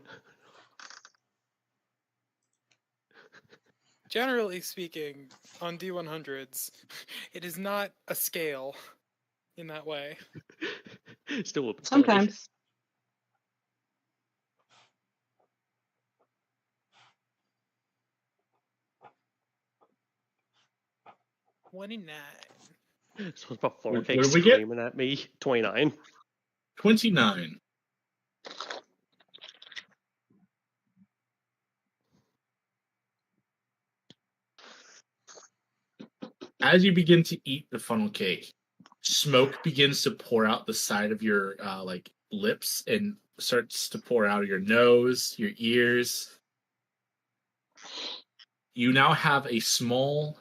Generally speaking, on D100s, it is not a scale in that way. Still a Sometimes. 29. So it's about funnel What cake did we get? screaming at me. 29. 29. As you begin to eat the funnel cake, smoke begins to pour out the side of your lips and starts to pour out of your nose, your ears. You now have a small,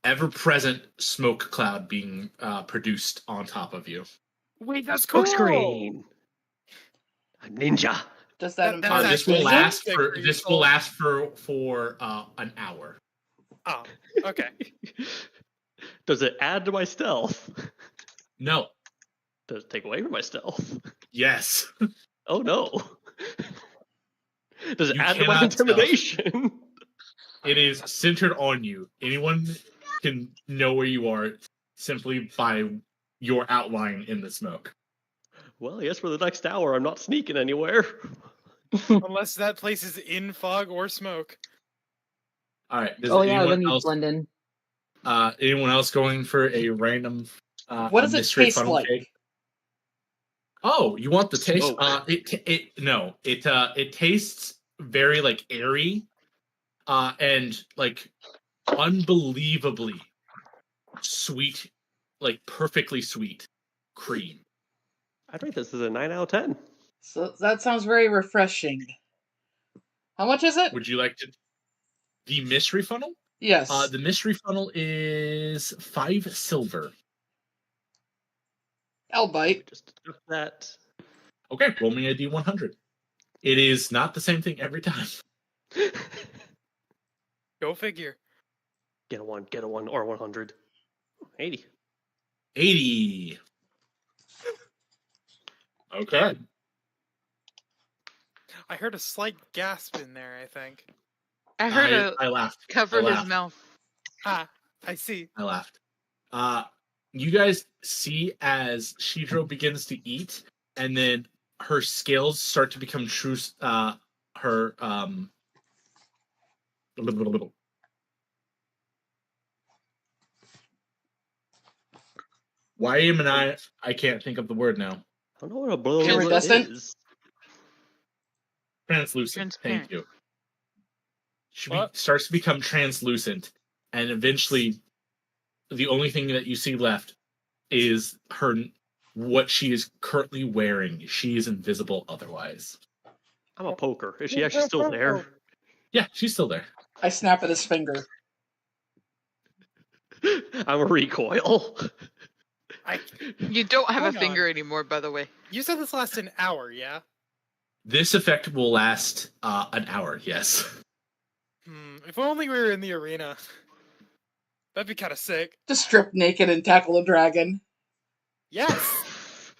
ever-present smoke cloud being produced on top of you. Wait, that's Smoke cool! screen. A ninja. Does that That- imply that's This will actually last sick for for your this will soul. last for an hour. Oh, okay. Does it add to my stealth? No. Does it take away from my stealth? Yes. Oh no. Does it You add to my cannot stealth. intimidation? It is centered on you. Anyone can know where you are simply by your outline in the smoke. Well, I guess for the next hour I'm not sneaking anywhere. Unless that place is in fog or smoke. All right. Does Oh yeah, anyone then you else? blend in. Anyone else going for a random? What does it mystery taste funnel like? cake? Oh, you want the taste? Smoke. It tastes very like airy, and like unbelievably sweet, like perfectly sweet cream. I'd rate this as a 9 out of 10. So that sounds very refreshing. How much is it? Would you like to? The mystery funnel? Yes. The mystery funnel is 5 silver. I'll bite. Just took that. Okay, roll me a D100. It is not the same thing every time. Go figure. Get a 1, or 100. 80. 80. Okay. I heard a slight gasp in there, I think. I heard I laughed. covered I his laughed. mouth. Ah, I see. I laughed. You guys see as Shidro begins to eat, and then her scales start to become true. Her Why am I can't think of the word now. I don't know what a blow Iridescent? is. Translucent. Thank Transparent. you. She What? starts to become translucent, and eventually, the only thing that you see left is what she is currently wearing. She is invisible otherwise. I'm a poker. Is she actually still there? Yeah, she's still there. I snap at his finger. I'm a recoil. You don't have Hold a on. finger anymore, by the way. You said this lasts an hour, yeah? This effect will last an hour. Yes. If only we were in the arena. That'd be kind of sick. Just strip naked and tackle a dragon. Yes,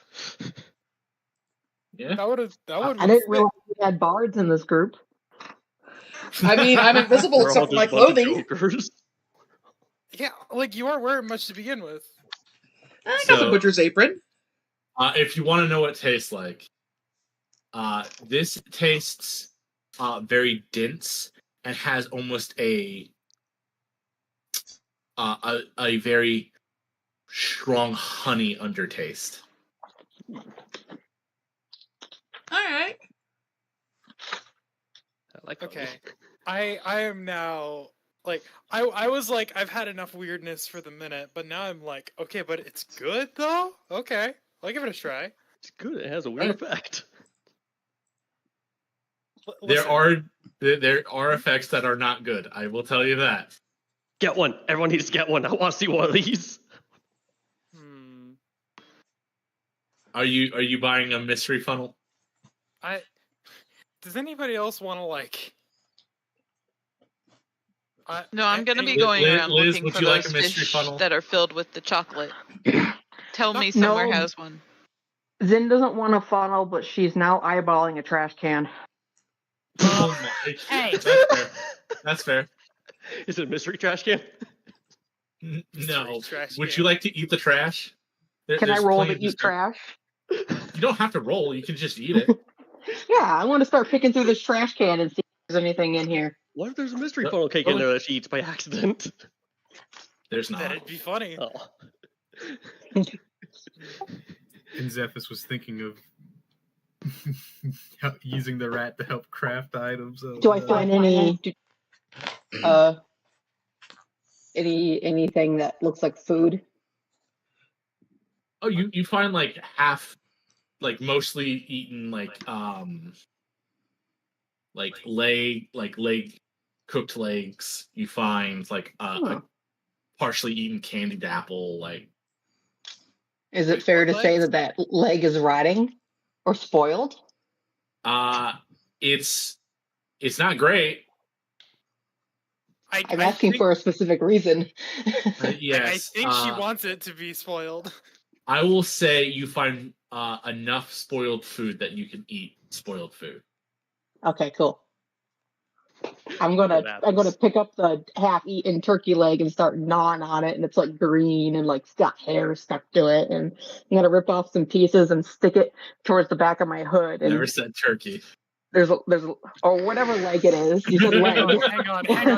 Yeah. that would. I didn't realize we had bards in this group. I mean, I'm invisible We're all except for my just a bunch of clothing. jokers. Yeah, like you aren't wearing much to begin with. I got the So- butcher's apron. If you want to know what it tastes like, this tastes very dense and has almost a very strong honey undertaste. Alright. I like Okay, honey. I am now like I was like I've had enough weirdness for the minute, but now I'm like okay, but it's good though. Okay, I'll give it a try. It's good. It has a weird effect. There Listen, are effects that are not good. I will tell you that. Get one. Everyone needs to get one. I want to see one of these. Are you buying a mystery funnel? Does anybody else want to like? No, I'm gonna be going around Liz, looking would for you like those a mystery fish funnel? that are filled with the chocolate. Tell me somewhere No. has one. Zin doesn't want a funnel, but she's now eyeballing a trash can. Oh my! Hey. That's fair. That's fair. Is it a mystery trash can? No. Trash Would can. you like to eat the trash? Can I There's roll plenty to of eat descrip- trash? You don't have to roll. You can just eat it. Yeah, I want to start picking through this trash can and see if there's anything in here. What if there's a mystery Yep. funnel cake in there that she eats by accident? There's not. That'd be funny. Oh. And Zephys was thinking of using the rat to help craft items. Do I find anything that looks like food? Oh, you find like half, like mostly eaten, like leg cooked legs. You find like a partially eaten candied apple. Like, Is it fair to say legs? that leg is rotting or spoiled? it's not great. I'm asking for a specific reason. Yes, I think she wants it to be spoiled. I will say you find enough spoiled food that you can eat spoiled food. Okay, cool. I'm gonna pick up the half-eaten turkey leg and start gnawing on it, and it's like green and like it's got hair stuck to it, and I'm gonna rip off some pieces and stick it towards the back of my hood. And Never said turkey. there's or whatever leg it is. You said leg. Hang on. No.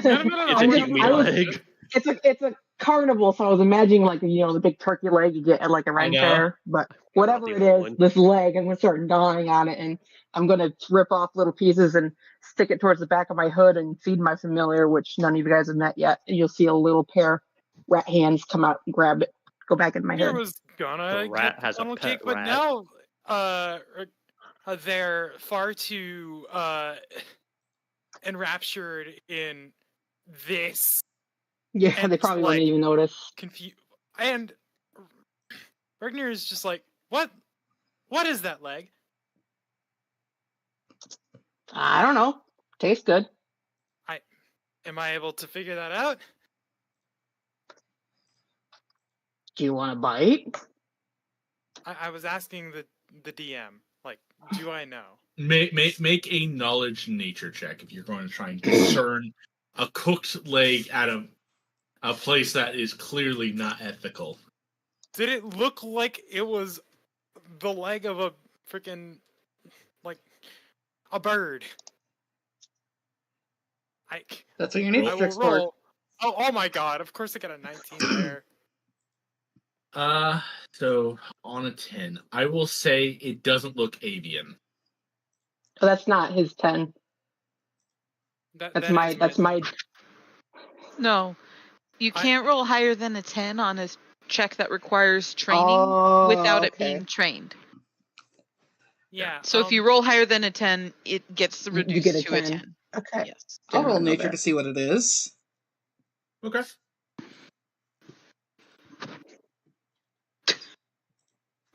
It's a meat leg. It's a carnival, so I was imagining like the big turkey leg you get at like a Ren fair. But whatever it is, this leg, I'm gonna start gnawing on it, and I'm gonna rip off little pieces and stick it towards the back of my hood and feed my familiar, which none of you guys have met yet. And you'll see a little pair rat hands come out and grab it, go back in my I head. was gonna The rat get has a funnel pet cake, but rat. now they're far too enraptured in this. Yeah, And they probably like, wouldn't even notice. And Ragnar is just like, what? What is that leg? I don't know. Tastes good. Am I able to figure that out? Do you want a bite? I was asking the DM. Like, do I know? Make a knowledge nature check if you're going to try and discern a cooked leg at a place that is clearly not ethical. Did it look like it was the leg of a freaking like a bird? That's what you need I to will fix for. roll. Oh my god! Of course I got a 19 there. So on a 10, I will say it doesn't look avian. Oh, that's not his 10. That's my. No, you can't roll higher than a 10 on a check that requires training without it being trained. Yeah. So if you roll higher than a 10, it gets reduced get a to a 10. 10. Okay. Yes. I'll roll Didn't know nature that. to see what it is. Okay.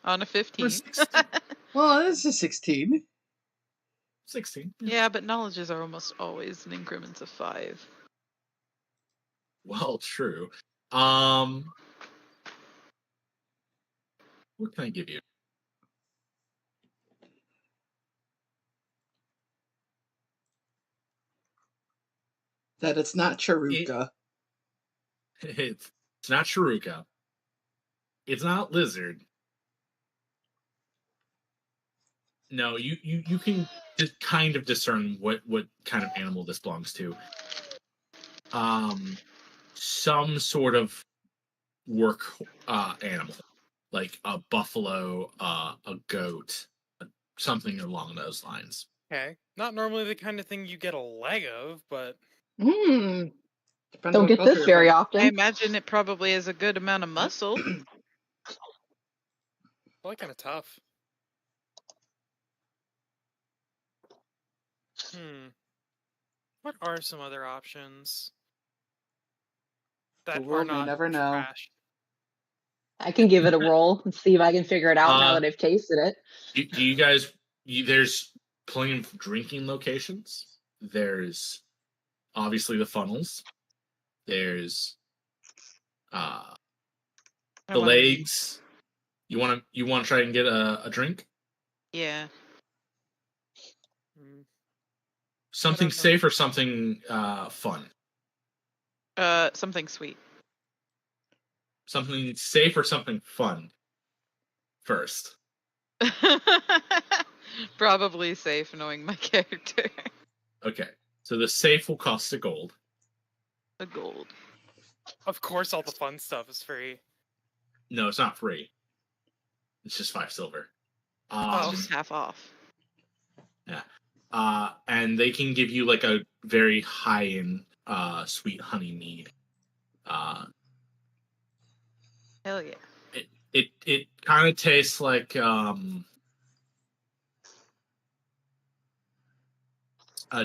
On a 15. Well, this is 16. 16. Yeah, but knowledges are almost always in increments of 5. Well, true. What can I give you? That it's not Charuka. It's not Chiruka. It's not lizard. No, you can just kind of discern what kind of animal this belongs to. Some sort of work animal, like a buffalo, a goat, something along those lines. Okay. Not normally the kind of thing you get a leg of, but Depends Don't on get culture this you're very from. often. I imagine it probably has a good amount of muscle. probably kind of tough. What are some other options? that The are world may not never know. trash. I can give it a roll and see if I can figure it out now that I've tasted it. Do you guys? There's plenty of drinking locations. There's obviously the funnels. There's the lakes. You want to try and get a drink? Yeah. Something safe or something fun? Something sweet. Something safe or something fun? First. Probably safe, knowing my character. Okay, so the safe will cost a gold. A gold. Of course, all the fun stuff is free. No, it's not free. It's just 5 silver. Just half off. Yeah. And they can give you like a very high-end sweet honey mead. Hell yeah. It kind of tastes like a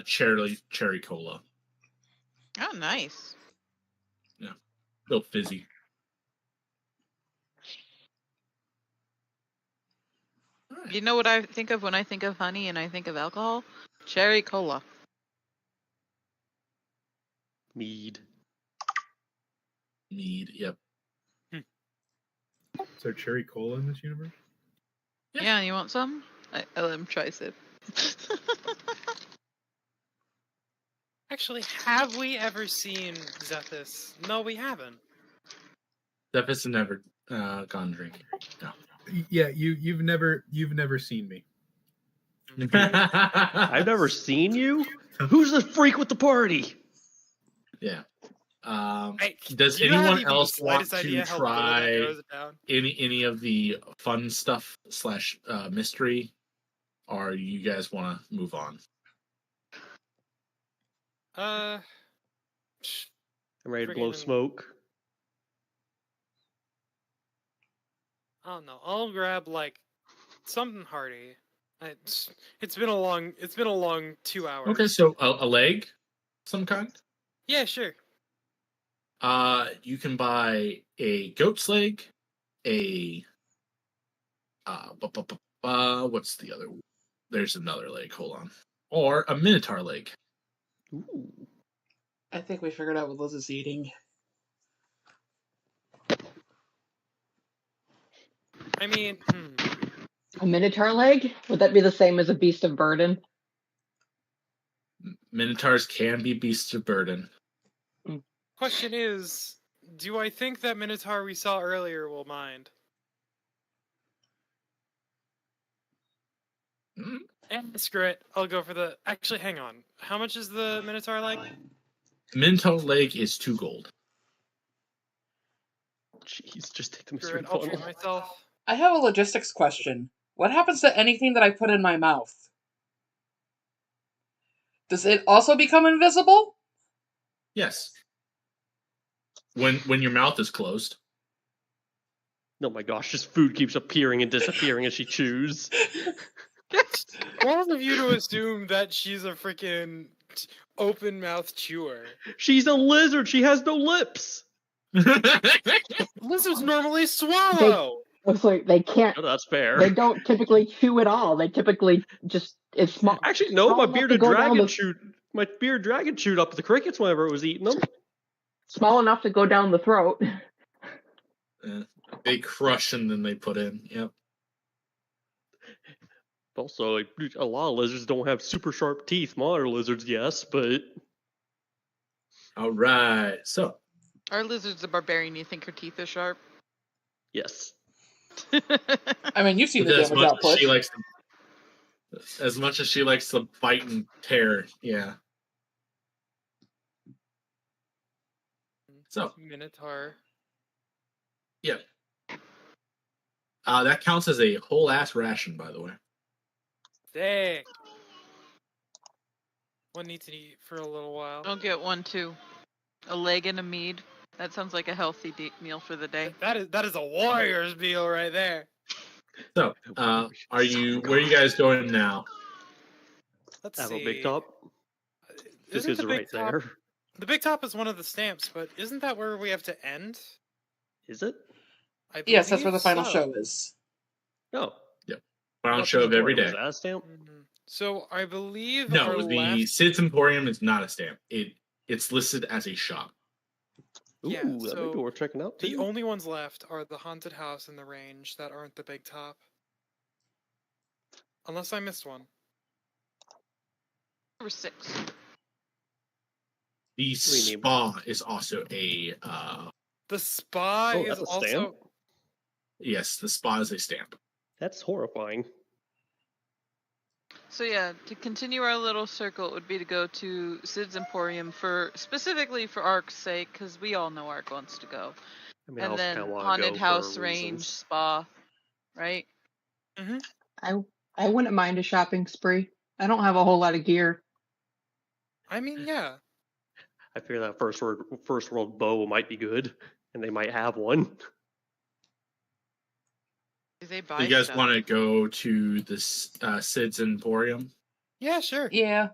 cherry cola. Oh, nice. Yeah, a little fizzy. Right. You know what I think of when I think of honey and I think of alcohol? Cherry cola. Mead. Yep. Is there cherry cola in this universe? Yeah, you want some? I let him try sip. Actually, have we ever seen Zethus? No, we haven't. Zephys has never gone drinking. No. Yeah, you've never seen me. I've never seen you? Who's the freak with the party? Yeah. Hey, Does do you have anyone even the else want slightest idea to how little that try narrows it down? any of the fun stuff / mystery, or you guys want to move on? I'm ready to blow Friggin- smoke. I don't know. I'll grab like something hearty. It's been a long 2 hours. Okay, so a leg, some kind. Yeah, sure. You can buy a goat's leg, what's the other? There's another leg. Hold on, or a minotaur leg. Ooh. I think we figured out what Liz is eating. I mean, A minotaur leg? Would that be the same as a beast of burden? Minotaurs can be beasts of burden. question is, do I think that Minotaur we saw earlier will mind? Screw it. I'll go for the. Actually, hang on. How much is the Minotaur like? Minotaur leg is 2 gold. Jeez, just take the Screw mystery it. I'll treat funnel. myself. I have a logistics question. What happens to anything that I put in my mouth? Does it also become invisible? Yes. When your mouth is closed. Oh my gosh, just food keeps appearing and disappearing as she chews. Bold of you to assume that she's a freaking open mouth chewer. She's a lizard. She has no lips. Lizards normally swallow. Looks like they can't. Oh, that's fair. They don't typically chew at all. They typically just it's small. Actually, no. small My enough to bearded go down dragon the- chewed. My bearded dragon chewed up the crickets whenever it was eating them. Small enough to go down the throat. They crush and then they put in. Yep. Also, like, a lot of lizards don't have super sharp teeth. Monitor lizards, yes, but All right. So Our lizard's a barbarian. You think her teeth are sharp? yes. I mean, you've seen the as damage much output. as she likes as much as she likes to bite and tear, yeah. So Minotaur. yeah. That counts as a whole ass ration, by the way. Dang. One needs to eat for a little while. I'll get one too. A leg and a mead. That sounds like a healthy meal for the day. That is a warrior's meal right there. So, where are you guys going now? Let's Have see. a big top. Just Isn't is the big right top there. The big top is one of the stamps, but isn't that where we have to end? Is it? I Yes, that's where the believe final so. show is. Oh. Final show of every day. Was that a stamp? So I believe No, our the last... Sid's Emporium is not a stamp. It's listed as a shop. Ooh, Yeah, that may be so worth checking out too. the only ones left are the haunted house and the range that aren't the big top. Unless I missed one. There were 6. The spa is also a. The spa Oh, is that's a also... stamp? Yes, the spa is a stamp. That's horrifying. So yeah, to continue our little circle, it would be to go to Sid's Emporium specifically for Ark's sake, because we all know Ark wants to go. I mean, I And also then kinda wanna haunted go house, for range, reasons. spa, right? I wouldn't mind a shopping spree. I don't have a whole lot of gear. I mean, yeah. I figure that first world bow might be good, and they might have one. Do they buy You guys stuff? want to go to this Sid's Emporium? Yeah, sure. Yeah.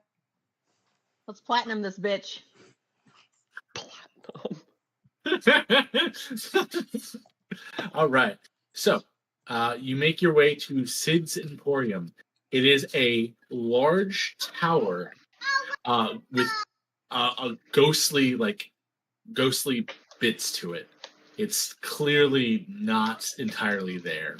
Let's platinum this bitch. All right. So, you make your way to Sid's Emporium. It is a large tower with a ghostly bits to it. It's clearly not entirely there.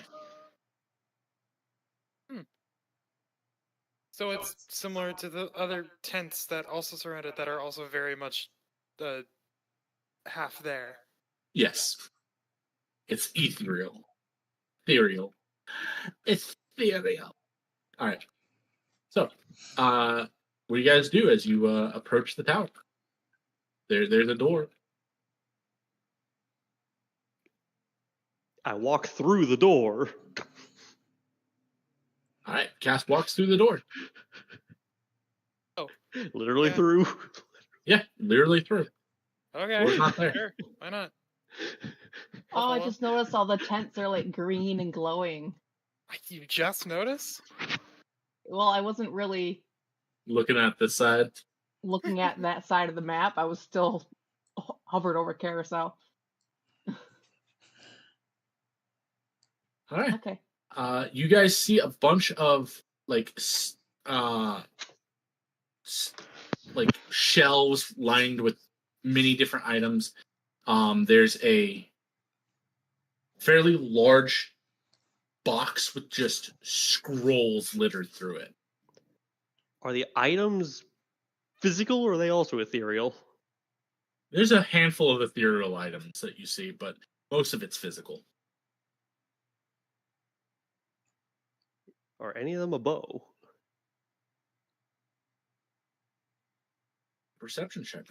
So it's similar to the other tents that also surround it that are also very much half there. Yes. It's ethereal. Ethereal. Ethereal. All right. So, what do you guys do as you approach the tower? There's a door. I walk through the door. All right. Cass walks through the door. Oh. Literally Yeah. through. Yeah, literally through. Okay. Door's not there. Sure. Why not? Oh, I follow. just noticed all the tents are like green and glowing. You just noticed? Well, I wasn't really Looking at this side. looking at that side of the map. I was still hovered over Carousel. All right. Okay. You guys see a bunch of shelves lined with many different items. There's a fairly large box with just scrolls littered through it. Are the items physical or are they also ethereal? There's a handful of ethereal items that you see, but most of it's physical. Are any of them a bow? Perception check.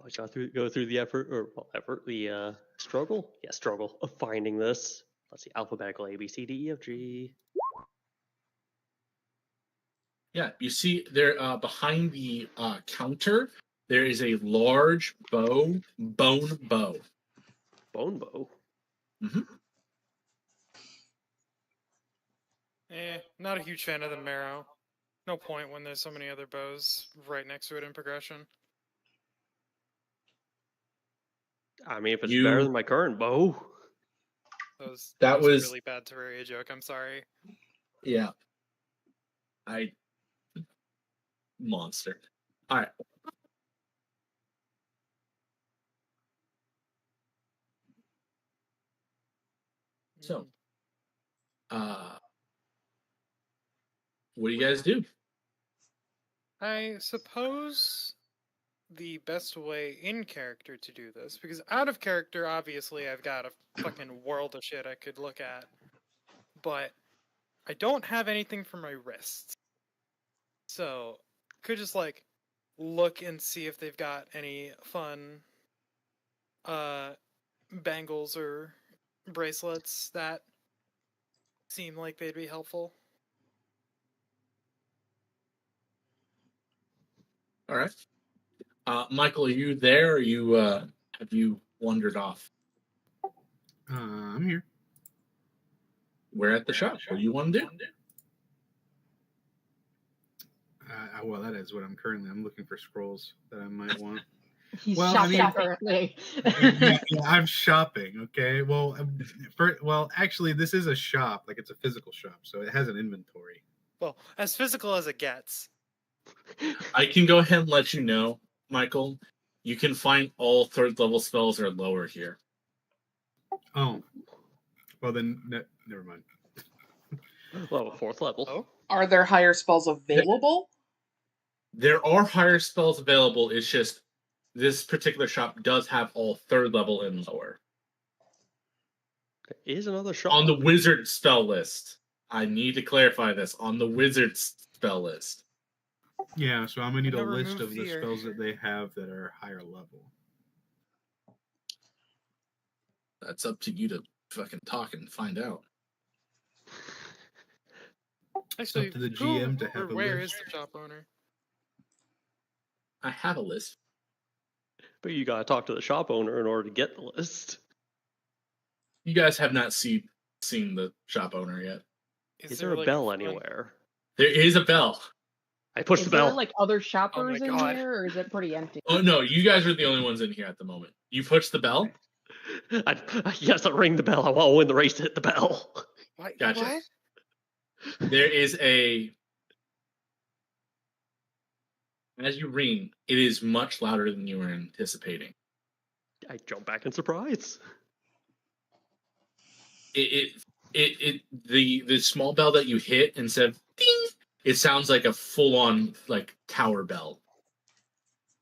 I shall go through the struggle of finding this. Let's see, alphabetical A, B, C, D, E, F, G. Yeah, you see there behind the counter, there is a large bone bow. Bone bow? Mm-hmm. Not a huge fan of the marrow. No point when there's so many other bows right next to it in progression. I mean, if it's better than my current bow. That was was a really bad Terraria joke. I'm sorry. Yeah. Monster. All right. So, what do you guys do? I suppose the best way in character to do this, because out of character, obviously, I've got a fucking world of shit I could look at, but I don't have anything for my wrists. So, could just, like, look and see if they've got any fun bangles or bracelets that seem like they'd be helpful. All right. Michael, are you there, or have you wandered off? I'm here. We're at the shop. What do you want to do? Well, that is what I'm looking for scrolls that I might want. He's Well, shopping I mean, currently. yeah, I'm shopping. Okay. Well, actually, this is a shop. Like, it's a physical shop, so it has an inventory. Well, as physical as it gets. I can go ahead and let you know, Michael. You can find all 3rd level spells or lower here. Oh. Well, then, never mind. Level 4th level. Oh. Are there higher spells available? There are higher spells available. It's just this particular shop does have all 3rd level and lower. There is another shop. On the wizard spell list. I need to clarify this. On the wizard spell list. Yeah, so I'm gonna need a Never list remove of the fear. spells that they have that are higher level. That's up to you to fucking talk and find out. Actually, to the who GM to or have a where list. is the shop owner? I have a list. But you gotta talk to the shop owner in order to get the list. You guys have not seen the shop owner yet. Is there a like, bell front- anywhere? There is a bell. I push Is the there bell. like other shoppers in God. here, or is it pretty empty? Oh no, you guys are the only ones in here at the moment. You push the bell? Yes, I ring the bell. I want to win the race to hit the bell. What? Gotcha. What? There is as you ring, it is much louder than you were anticipating. I jump back in surprise. The small bell that you hit instead of ding, it sounds like a full on like tower bell.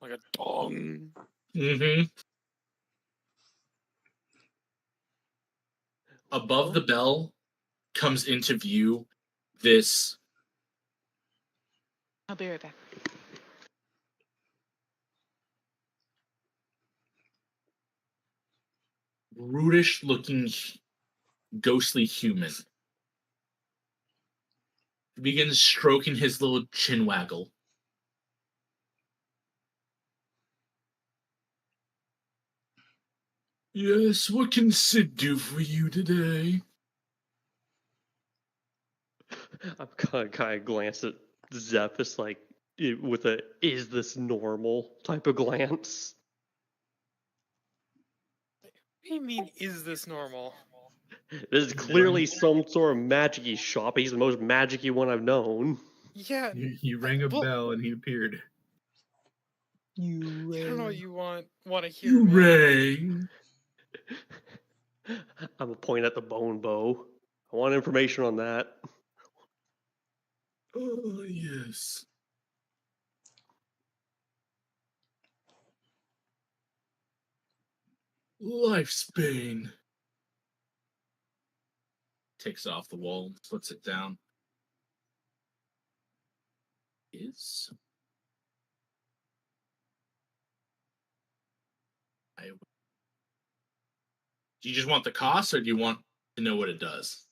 Like a dong. Mm-hmm. Above the bell comes into view this I'll be right back. brutish looking ghostly human. He begins stroking his little chin waggle. Yes, what can Sid do for you today? I'm kind of glance at Zephys with a "is this normal" type of glance. What do you mean, is this normal? This is clearly some sort of magic-y shop. He's the most magic-y one I've known. Yeah, You rang a Well- bell and he appeared. I don't know what you want to hear. You man. rang. I'm a point at the bone bow. I want information on that. Oh, yes. Life's bane. Takes it off the wall, puts it down. Is do you just want the cost, or do you want to know what it does?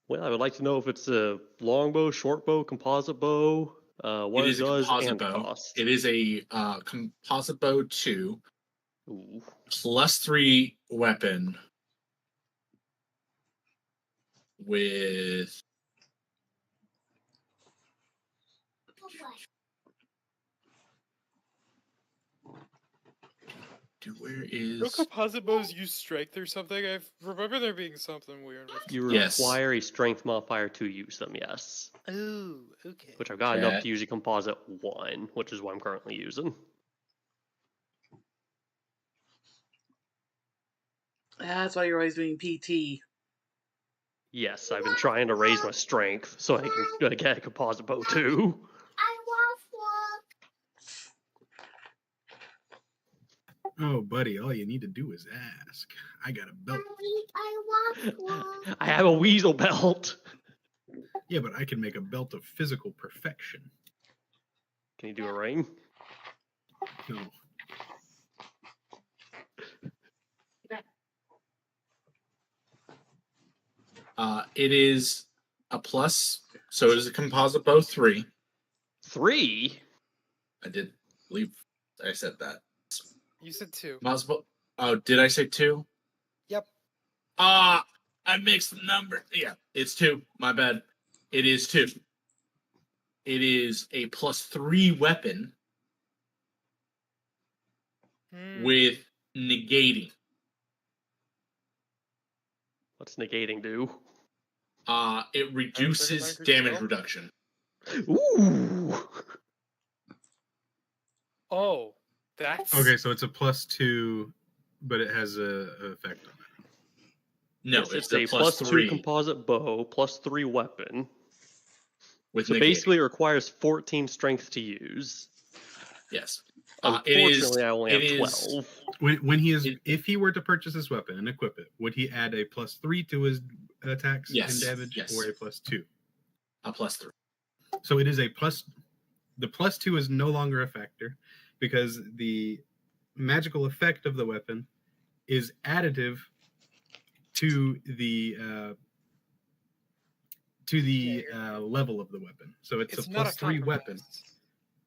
Well, I would like to know if it's a longbow, short bow, composite bow, what It it is a does, composite and the bow. cost. It is a composite bow 2 Ooh. +3 weapon with where No is composite bows use strength or something. I remember there being something weird with. You Yes. require a strength modifier to use them, yes. Oh, okay. Which I've got enough Okay. to use a composite 1, which is what I'm currently using. That's why you're always doing PT. Yes, I've been trying to raise my strength so I can get a composite bow too. Oh, buddy, all you need to do is ask. I got a belt. I have a weasel belt. Yeah, but I can make a belt of physical perfection. Can you do a ring? No. it is a plus, so it is a composite bow 3. 3? I did believe I said that. You said 2. Composite bow. Oh, did I say 2? Yep. I mixed the number. Yeah, it's 2. My bad. It is 2. It is a +3 weapon with negating. What's negating do? It reduces damage reduction. Ooh. Oh, that's Okay, so it's a +2, but it has a effect on it. No, Yes, it's a a +2 +3 composite bow, +3 weapon. with So negating. basically, it requires 14 strength to use. Yes. Unfortunately, I only have 12. If he were to purchase this weapon and equip it, would he add a +3 to his attacks and damage, or a +2? A +3. So it is a plus. The +2 is no longer a factor because the magical effect of the weapon is additive to the level of the weapon. So it's a +3 weapon.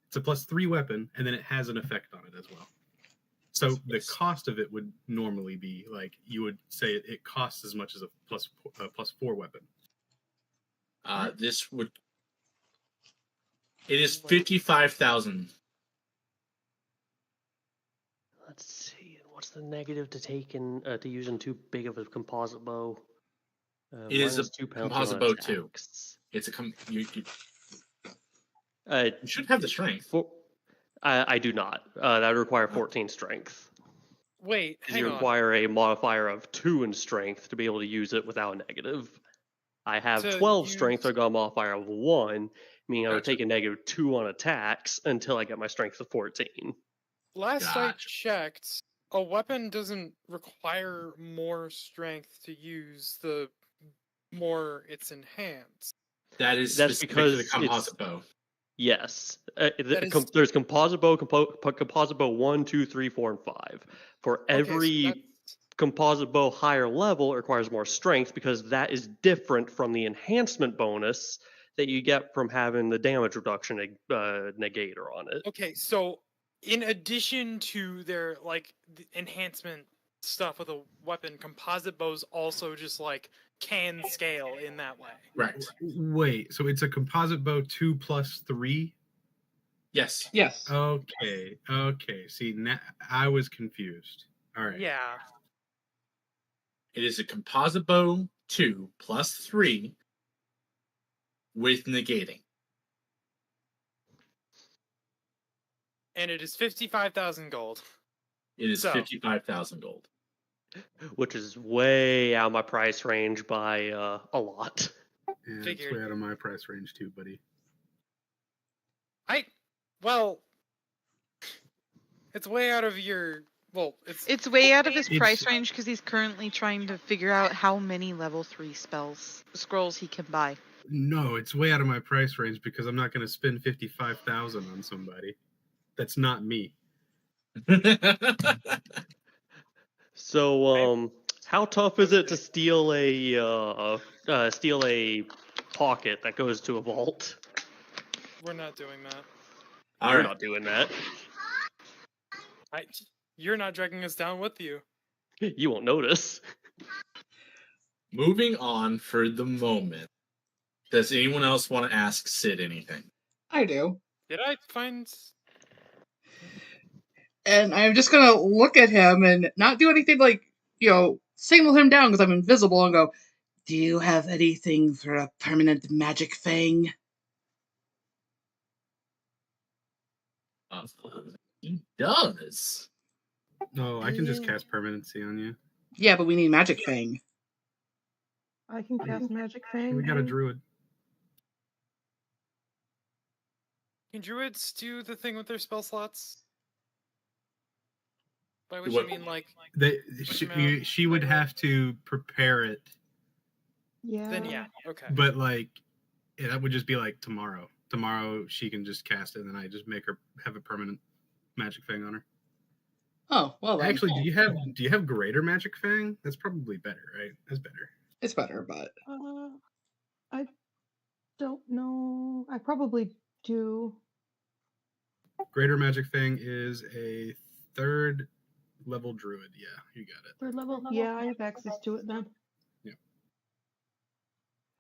It's a +3 weapon, and then it has an effect on it as well. So the cost of it would normally be like you would say it costs as much as a +4 weapon. This would. It is 55,000. Let's see. What's the negative to take in to using too big of a composite bow? It is a -2 penalty composite on bow attacks. too. It's a you should have the strength. I do not. That would require 14 strength. Wait, hang you on. require a modifier of 2 in strength to be able to use it without a negative. I have To 12 use- strength, I got a modifier of 1, meaning I would Gotcha. take a -2 on attacks until I get my strength to 14. Last I Gotcha. checked, a weapon doesn't require more strength to use the more it's enhanced. That is That's specific because to the composite bow. Yes. is- There's composite bow, composite bow 1, 2, 3, 4, and 5. For Okay, so every that's- composite bow higher level, it requires more strength because that is different from the enhancement bonus that you get from having the damage reduction negator on it. Okay, so in addition to their like the enhancement stuff with a weapon, composite bows also just like can scale in that way. Right. Wait, so it's a composite bow 2 + 3? Yes. Yes. Okay. See, now I was confused. All right. Yeah. It is a composite bow 2 + 3 with negating. And it is 55,000 gold. It is So- 55,000 gold. Which is way out of my price range by a lot. Yeah, it's Figured. way out of my price range too, buddy. Well, it's way out of your. Well, It's way out of his It's- price range because he's currently trying to figure out how many level 3 scrolls he can buy. No, it's way out of my price range because I'm not going to spend 55,000 on somebody. That's not me. So, how tough is it to steal a pocket that goes to a vault? We're not doing that. All You're right. not doing that. You're not dragging us down with you. You won't notice. Moving on for the moment. Does anyone else want to ask Sid anything? I do. Did I find? And I'm just gonna look at him and not do anything like, single him down because I'm invisible and go, "Do you have anything for a permanent magic fang?" He does. No, I can just cast permanency on you. Yeah, but we need magic fang. I can cast Magic Fang. We got a druid. Can druids do the thing with their spell slots? By which What? I mean like. She would have to prepare it, Yeah. Then yeah. Okay. but that would just be like tomorrow. Tomorrow she can just cast it, and then I just make her have a permanent magic fang on her. Oh, well then. Actually, do you have greater magic fang? That's probably better, right? That's better. It's better, but I don't know. I probably do. Greater magic fang is a 3rd level druid. Yeah, you got it. 3rd level? Yeah, I have access to it then. Yeah.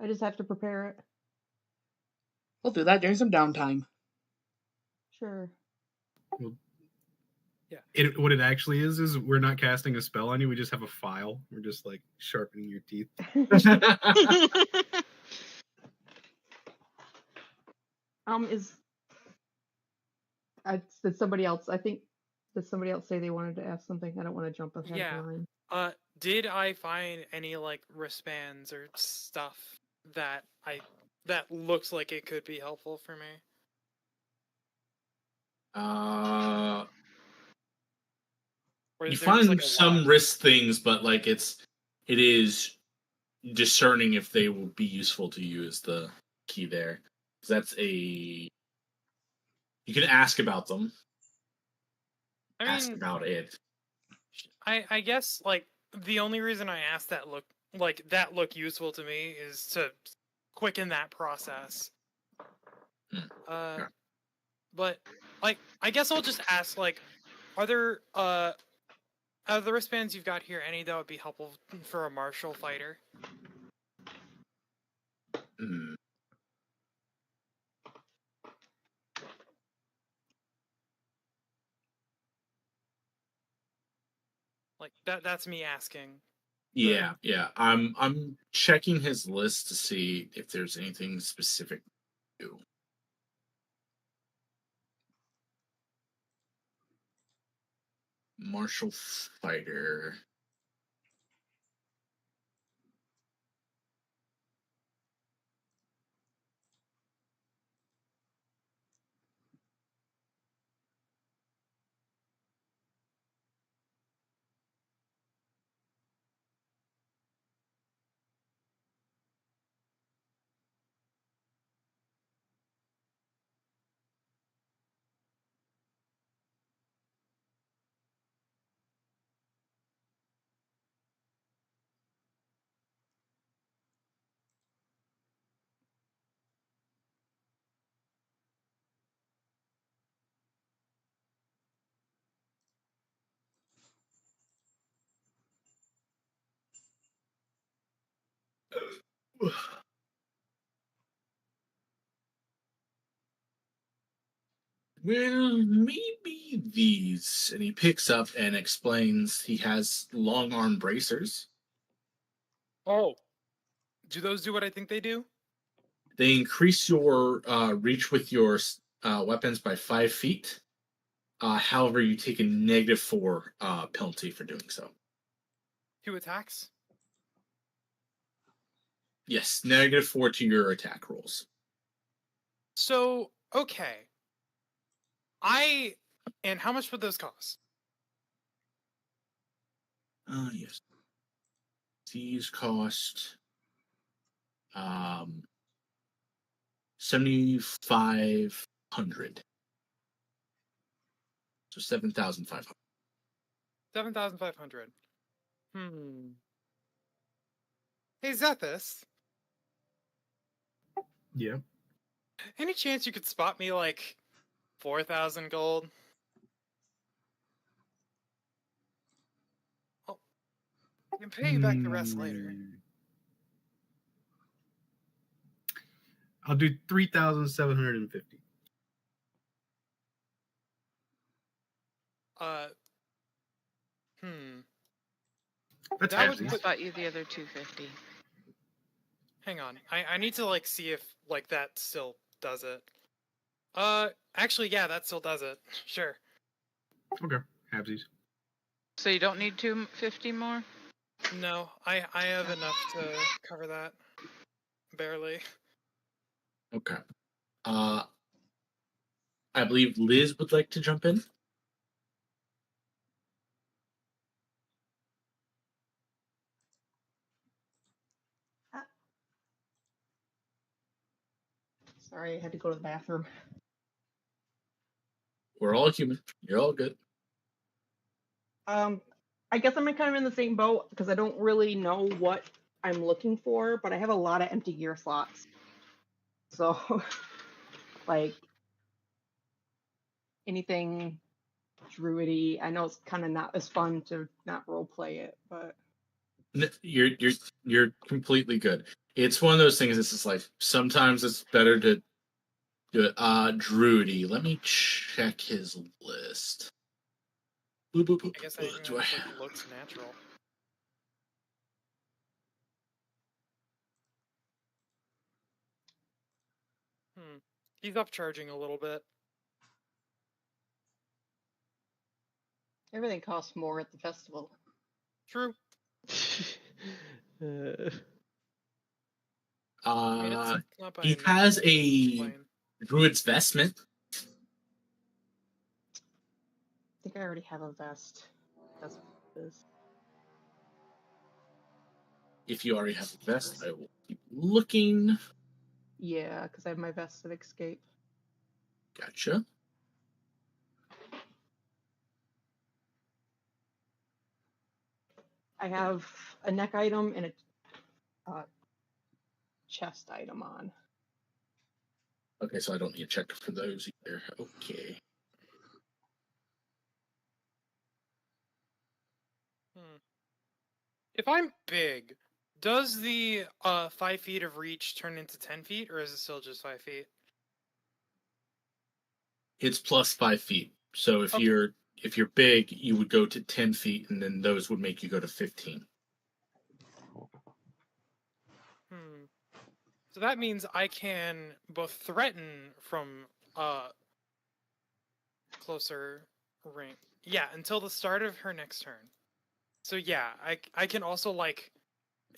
I just have to prepare it. We'll do that during some downtime. Sure. Well, yeah. What it actually is we're not casting a spell on you. We just have a file. We're just like sharpening your teeth. Did somebody else? Did somebody else say they wanted to ask something? I don't want to jump ahead of the line. Did I find any like wristbands or stuff that looks like it could be helpful for me? You find some wrist things, but like it is discerning if they will be useful to you is the key there. That's you can ask about them. Ask about it. I guess like the only reason I asked that look useful to me is to quicken that process. Yeah. But like I guess I'll just ask like, are there out of the wristbands you've got here any that would be helpful for a martial fighter? Like that's me asking. Yeah. I'm checking his list to see if there's anything specific to do. Martial fighter. Well, maybe these. And he picks up and explains he has long arm bracers. Oh, do those do what I think they do? They increase your reach with your weapons by 5 feet. However, you take a -4 penalty for doing so. 2 attacks? Yes, -4 to your attack rolls. So, okay. And how much would those cost? Yes. These cost 7,500. So 7,500. 7,500. Hey, Zethus. Yeah. Any chance you could spot me like 4,000 gold? Oh, I can pay you back the rest later. I'll do 3,750. That's that would spot you the other 250. Hang on. I need to like see if like that still does it. Actually, yeah, that still does it. Sure. Okay, halvesies. So you don't need 250 more? No, I have enough to cover that. Barely. Okay. I believe Liz would like to jump in. Sorry, I had to go to the bathroom. We're all human. You're all good. I guess I'm kind of in the same boat because I don't really know what I'm looking for, but I have a lot of empty gear slots. So, like, anything druidy. I know it's kind of not as fun to not role play it, but You're completely good. It's one of those things. It's just like sometimes it's better to Good. Drudy. Let me check his list. Boop, boop, boop, I guess boop. anything Do I that like, looks natural. He's upcharging a little bit. Everything costs more at the festival. True. He Not has a druid's vestment. I think I already have a vest. That's what it is. If you already have a vest, I will keep looking. Yeah, because I have my vest of escape. Gotcha. I have a neck item and a chest item on. Okay, so I don't need to check for those either. Okay. If I'm big, does the 5 feet of reach turn into 10 feet, or is it still just 5 feet? It's plus 5 feet. So if you're big, you would go to 10 feet, and then those would make you go to 15. So that means I can both threaten from closer range. Yeah, until the start of her next turn. So yeah, I can also like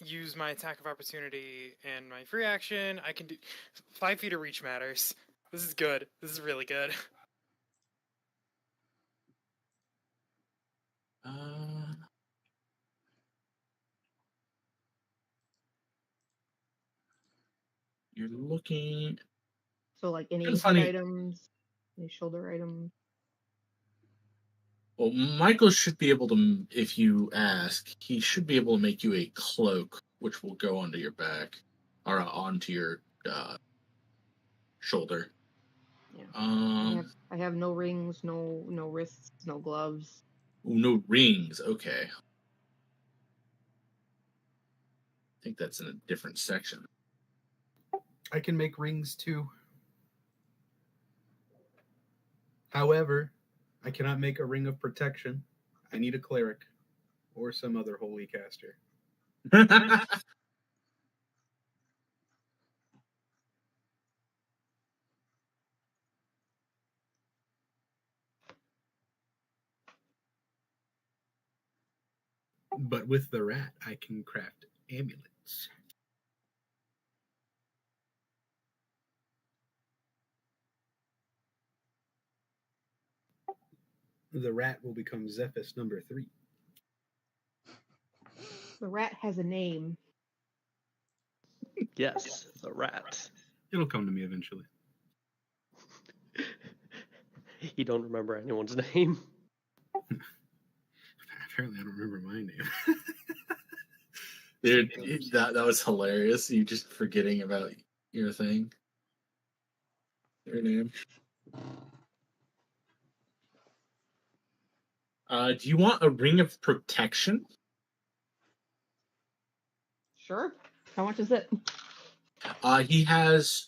use my attack of opportunity and my free action. I can do 5 feet of reach matters. This is good. This is really good. You're looking. So like any head items, any shoulder items. Well, Michael should be able to, if you ask, he should be able to make you a cloak, which will go onto your back, or onto your shoulder. Yeah. I have no rings, no wrists, no gloves. Ooh, no rings. Okay. I think that's in a different section. I can make rings too. However, I cannot make a ring of protection. I need a cleric or some other holy caster. But with the rat, I can craft amulets. The rat will become Zephys number 3. The rat has a name. Yes, the rat. It'll come to me eventually. You don't remember anyone's name? Apparently, I don't remember my name. Dude, that was hilarious. You just forgetting about your thing. Your name. Do you want a ring of protection? Sure. How much is it? He has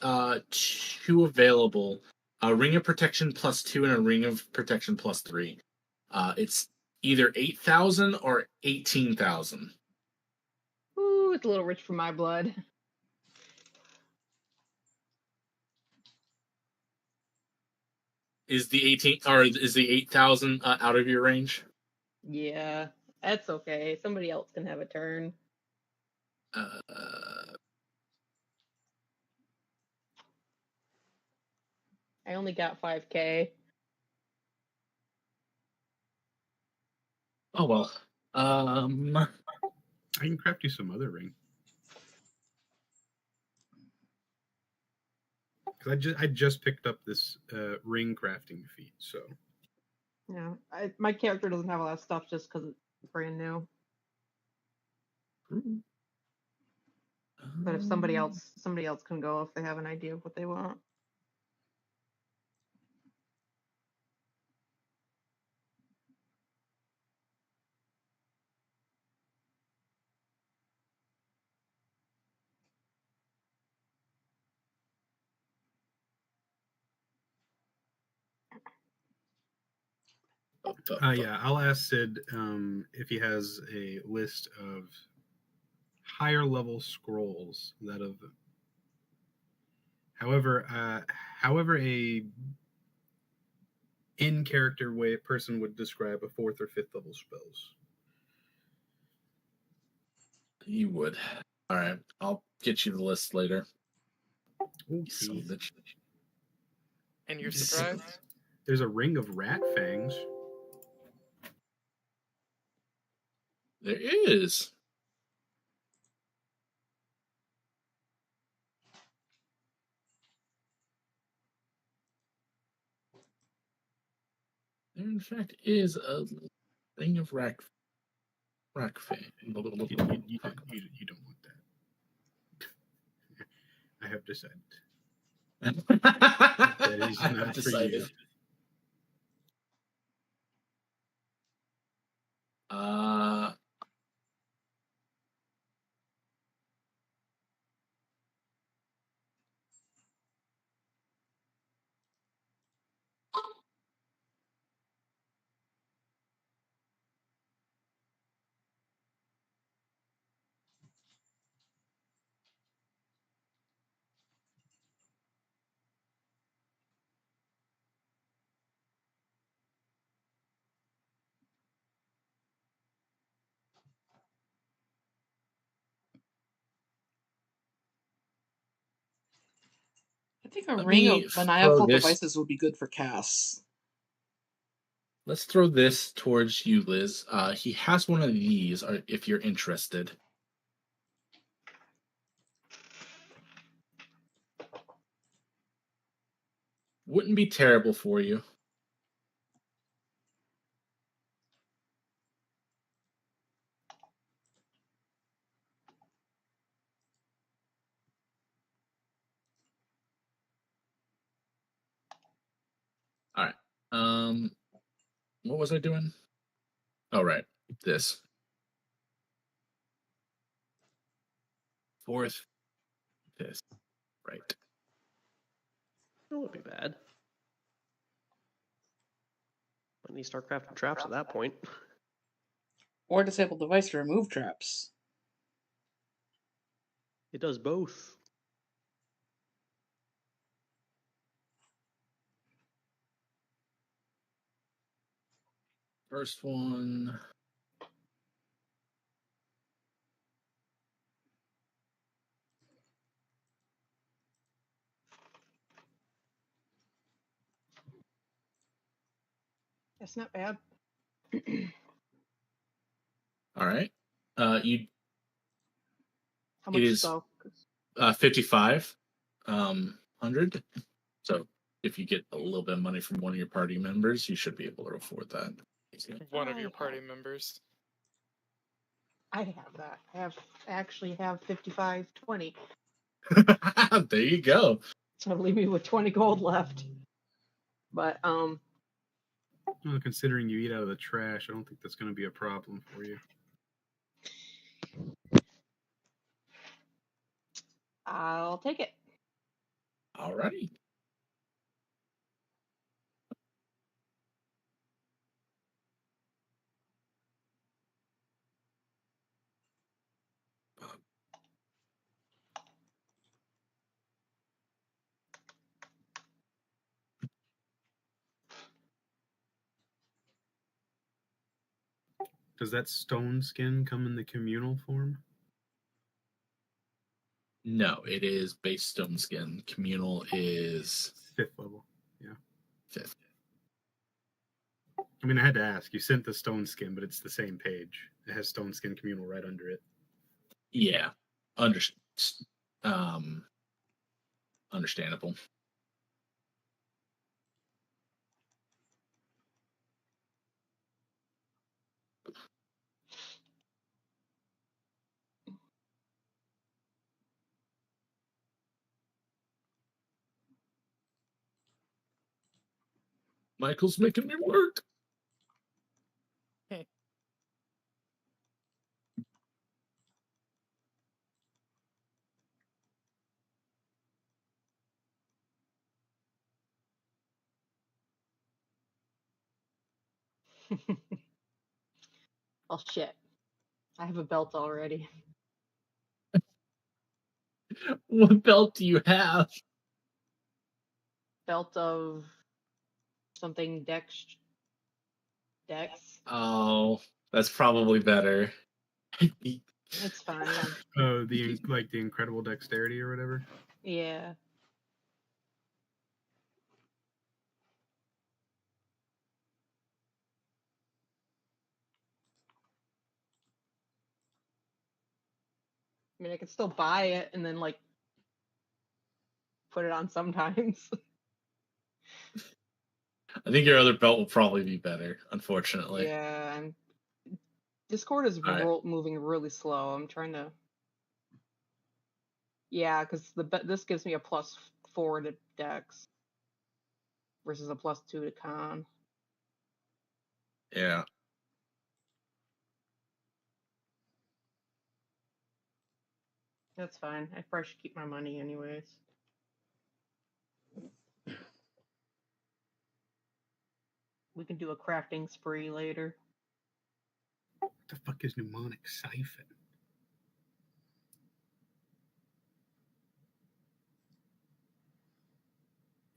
2 available. A ring of protection +2 and a ring of protection +3. It's either 8,000 or 18,000. Ooh, it's a little rich for my blood. Is the 8,000 out of your range? Yeah, that's okay. Somebody else can have a turn. I only got 5K. Oh well. I can craft you some other ring. Because I just picked up this ring crafting feat, so. Yeah, my character doesn't have a lot of stuff just because it's brand new. But if somebody else can go if they have an idea of what they want. Yeah, I'll ask Sid if he has a list of higher level scrolls that have, however a in character way person would describe a 4th or 5th level spells. You would. All right, I'll get you the list later. Okay. And you're surprised? There's a ring of rat fangs. There is. There, in fact, is a ring of rack fan. You don't want that. I have decided. That is not for you. I think a ring of maniacal devices would be good for casts. Let's throw this towards you, Liz. He has one of these, if you're interested. Wouldn't be terrible for you. All right. What was I doing? Oh, right. This. 4th. This. Right. That would be bad. When you start crafting traps at that point. Or disable device to remove traps. It does both. First one. That's not bad. All right. You. How much it is though? 5,500. So if you get a little bit of money from one of your party members, you should be able to afford that. One of your party members. I have that. I actually have 55.20. There you go. So leave me with 20 gold left. But well, considering you eat out of the trash, I don't think that's going to be a problem for you. I'll take it. All righty. Does that stone skin come in the communal form? No, it is base stone skin. Communal is 5th level. Yeah. 5th. I mean, I had to ask. You sent the stone skin, but it's the same page. It has stone skin communal right under it. Yeah. Understandable. Michael's making me work. Oh shit! I have a belt already. What belt do you have? Belt of something Dex. Oh, that's probably better. It's fine. Oh, the incredible dexterity or whatever. Yeah. I mean, I could still buy it and then like put it on sometimes. I think your other belt will probably be better, unfortunately. Yeah. Discord is All right. moving really slow. I'm trying to. Yeah, because this gives me a +4 to Dex versus a +2 to Con. Yeah. That's fine. I probably should keep my money anyways. We can do a crafting spree later. What the fuck is mnemonic siphon?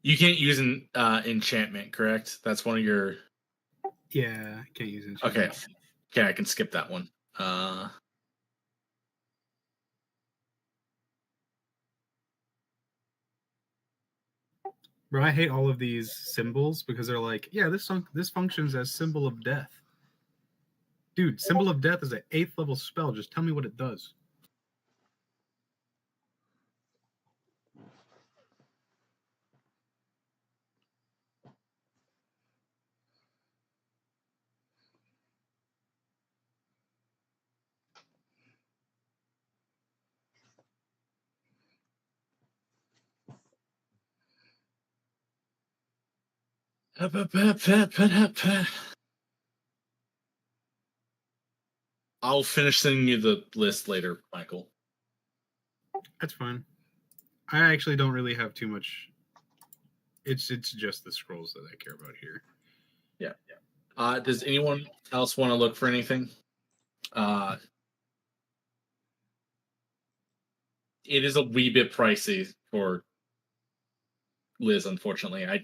You can't use an enchantment, correct? That's one of your. Yeah, I can't use it. Okay. Okay, I can skip that one. Bro, I hate all of these symbols because they're like, yeah, this functions as symbol of death. Dude, symbol of death is an 8th level spell. Just tell me what it does. I'll finish sending you the list later, Michael. That's fine. I actually don't really have too much. It's just the scrolls that I care about here. Yeah. Does anyone else want to look for anything? It is a wee bit pricey for Liz, unfortunately. I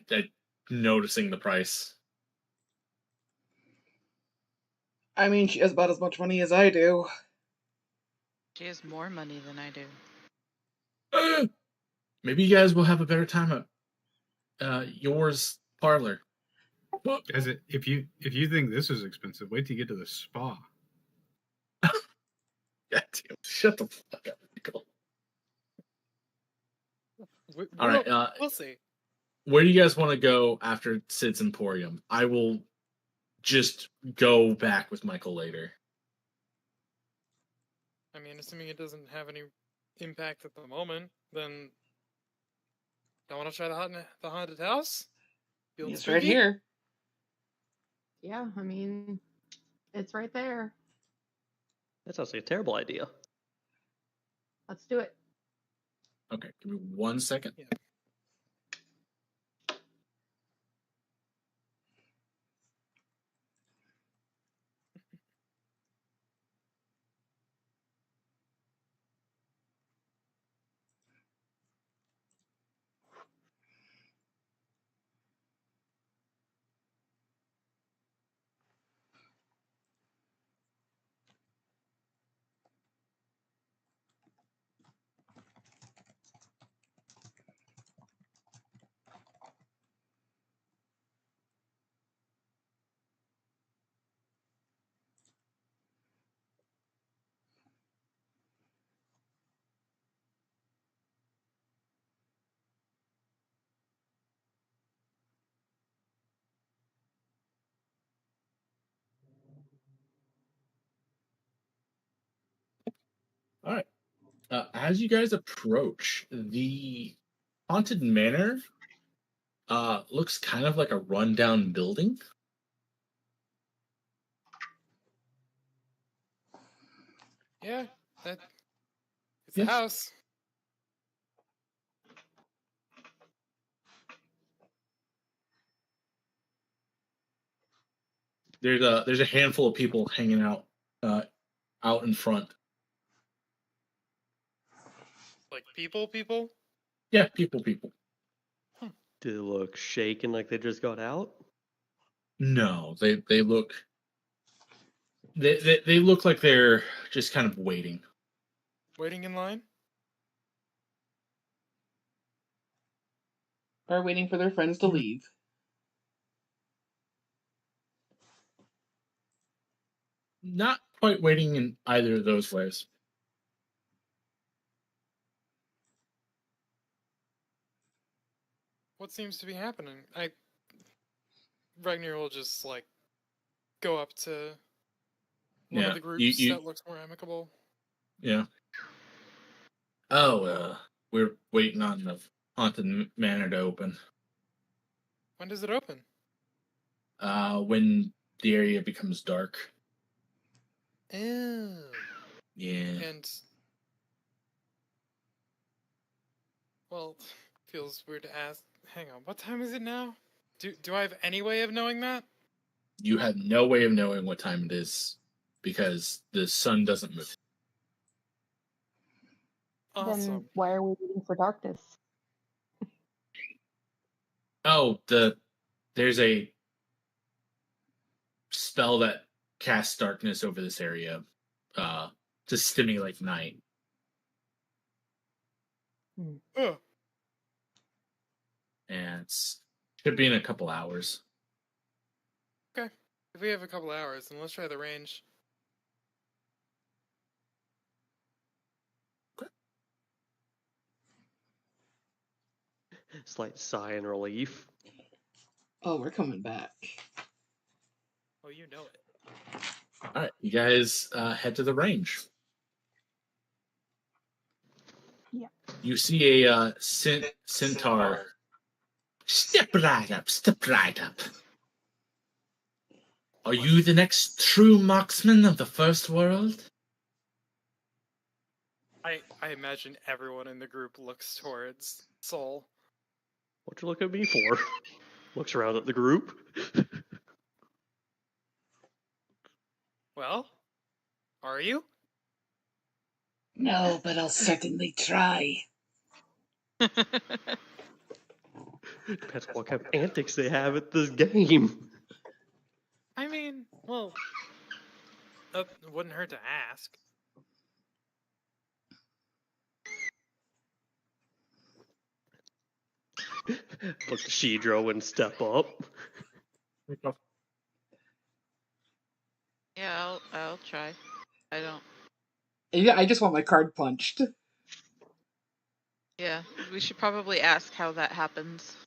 noticing the price. I mean, she has about as much money as I do. She has more money than I do. Maybe you guys will have a better time at yours parlor. As if you think this is expensive, wait till you get to the spa. Yeah, damn, shut the fuck up, Michael. All right. We'll see. Where do you guys want to go after Sid's Emporium? I will just go back with Michael later. I mean, assuming it doesn't have any impact at the moment, then I want to try the haunted house. Feeling It's right spooky? here. Yeah, I mean, it's right there. That sounds like a terrible idea. Let's do it. Okay, give me 1 second. Yeah. All right. As you guys approach, the haunted manor looks kind of like a rundown building. Yeah, it's Yeah. a house. there's a handful of people hanging out out in front. Like people? Yeah, people. Do they look shaken like they just got out? No, they look they look like they're just kind of waiting. Waiting in line? Or waiting for their friends to leave. Not quite waiting in either of those ways. What seems to be happening? Ragnar will just like go up to one of the groups that looks more amicable. Yeah. Oh, we're waiting on the haunted manor to open. When does it open? When the area becomes dark. Oh. Yeah. And well, feels weird to ask. Hang on, what time is it now? Do I have any way of knowing that? You have no way of knowing what time it is because the sun doesn't move. Awesome. Then why are we waiting for darkness? Oh, there's a spell that casts darkness over this area to stimulate night. Oh. And should be in a couple hours. Okay. If we have a couple hours, then let's try the range. Slight sigh in relief. Oh, we're coming back. Oh, you know it. All right, you guys head to the range. Yeah. You see a centaur. Step right up, step right up. Are you the next true marksman of the first world? I imagine everyone in the group looks towards Soul. What you look at me for? Looks around at the group. Well, are you? No, but I'll certainly try. Depends what kind of antics they have at this game. I mean, well, that wouldn't hurt to ask. Look to Shedro and step up. Yeah, I'll try. I don't. Yeah, I just want my card punched. Yeah, we should probably ask how that happens.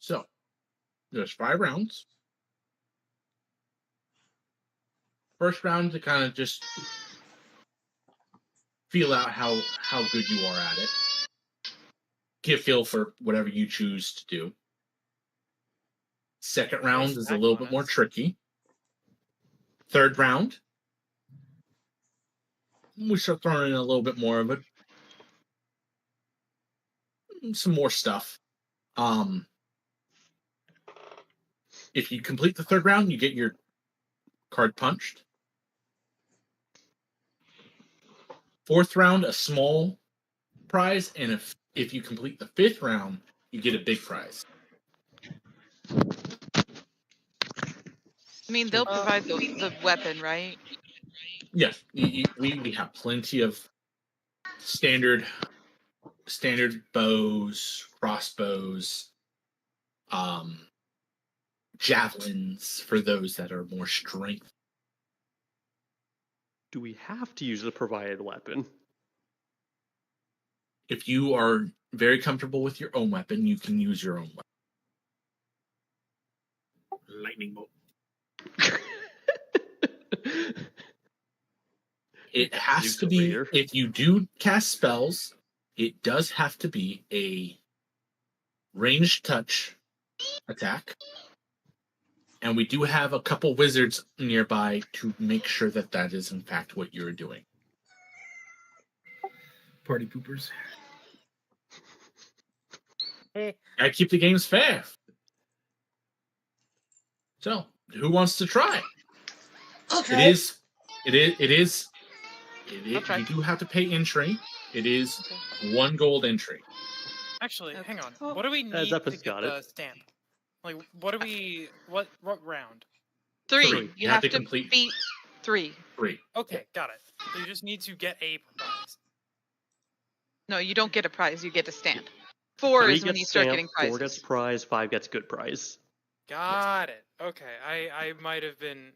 So, there's 5 rounds. First round to kind of just feel out how good you are at it. Get a feel for whatever you choose to do. Second round is a little bit more tricky. Third round, we start throwing in a little bit more of it. Some more stuff. If you complete the third round, you get your card punched. Fourth round, a small prize, and if you complete the 5th round, you get a big prize. I mean, they'll provide the weapon, right? Yes, we have plenty of standard bows, crossbows, javelins for those that are more strength. Do we have to use the provided weapon? If you are very comfortable with your own weapon, you can use your own weapon. Lightning bolt. It has to be, if you do cast spells, it does have to be a ranged touch attack. And we do have a couple wizards nearby to make sure that that is in fact what you're doing. Party poopers. I keep the games fair. So, who wants to try? Okay. It is. I'll try. You do have to pay entry. It is 1 gold entry. Actually, Okay. hang on. What do we need Zephyr's to get got the it. stamp? Like, what do we? What round? 3. You have to complete beat 3. 3. Okay, got it. So you just need to get a prize. No, you don't get a prize. You get a stand. 4 3 is when gets you start stamp, getting 4 gets prizes. prize, 5 gets good prize. Got it. Okay, I might have been.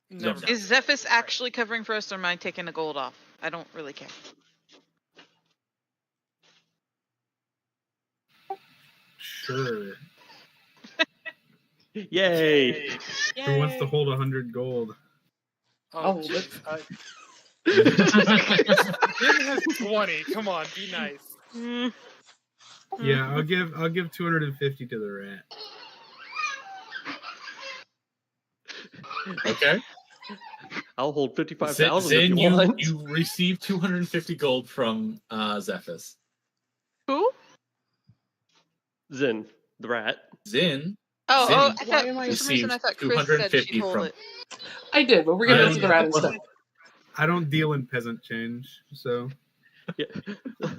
Never mind. Is Zephyrus actually covering for us, or am I taking a gold off? I don't really care. Sure. Yay! Who wants to hold 100 gold? Oh, Oh, jeez. Jim has 20. Come on, be nice. Yeah, I'll give 250 to the rat. Okay. I'll hold 55,000 if Zin, you want. you receive 250 gold from Zephyrus. Who? Zin, the rat. Zin. Oh, Zin I thought for some reason I thought Chris said 250 she'd hold from- it. I did, but we're gonna go to the rat instead. I don't deal in peasant change, so Yeah.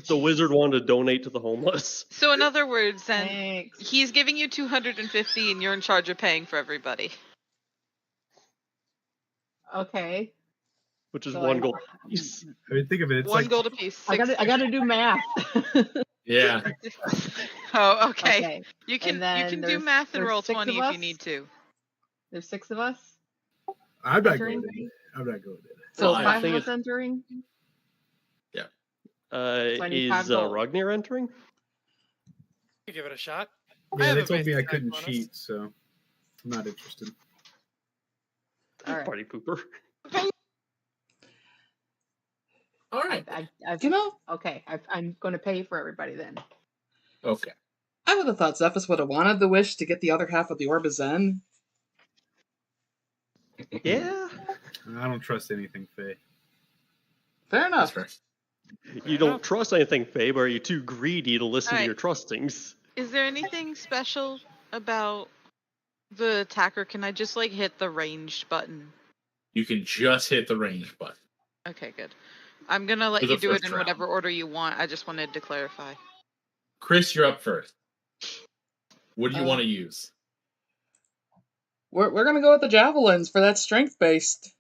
The wizard wanted to donate to the homeless. So in other words, then Thanks. he's giving you 250, and you're in charge of paying for everybody. Okay. Which is So 1 I- gold piece. I mean, think of it. It's 1 like gold apiece. I gotta do math. Yeah. Oh, okay. Okay. You can do there's- math and there's roll 6 20 of if you us? need to. There's 6 of us I'm not entering. going in it. I'm not going in it. So Well, I 5 of think us entering. I need 5 Is gold. Ragnir entering? You give it a shot. Yeah, have they a told me I basic couldn't bonus. cheat, so I'm not interested. All right. Party pooper. All right. I've You know, okay. I'm going to pay for everybody then. Okay. I would have thought Zephyrus would have wanted the wish to get the other half of the Orb of Zen. Yeah. I don't trust anything, Faye. Fair That's enough. fair. You don't trust anything, Faye, but are you too greedy to listen to Alright. your trustings? Is there anything special about the attacker? Can I just like hit the ranged button? You can just hit the range button. Okay, good. I'm gonna let For the you do it first in round. whatever order you want. I just wanted to clarify. Chris, you're up first. What do you Uh, want to use? We're gonna go with the javelins for that strength based.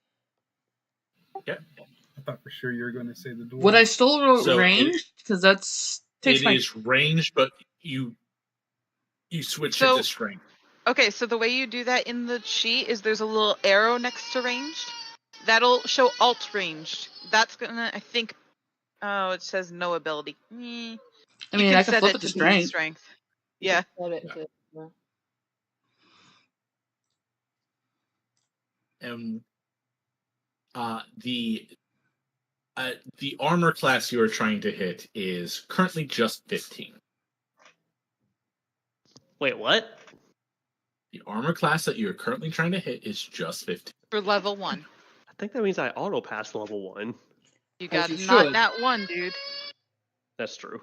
I thought for sure you were going to say the door. Would I still roll So ranged? Because that's takes It my is ranged, but you switch So- it to strength. Okay, so the way you do that in the sheet is there's a little arrow next to ranged. That'll show alt ranged. That's gonna, I think. Oh, it says no ability. I You mean, I set can flip it to to be strength. Yeah. Set it Yeah. to- yeah. And the armor class you are trying to hit is currently just 15. Wait, what? The armor class that you're currently trying to hit is just 15. For level 1. I think that means I auto pass level 1. You As got you not should. that one, dude. That's true.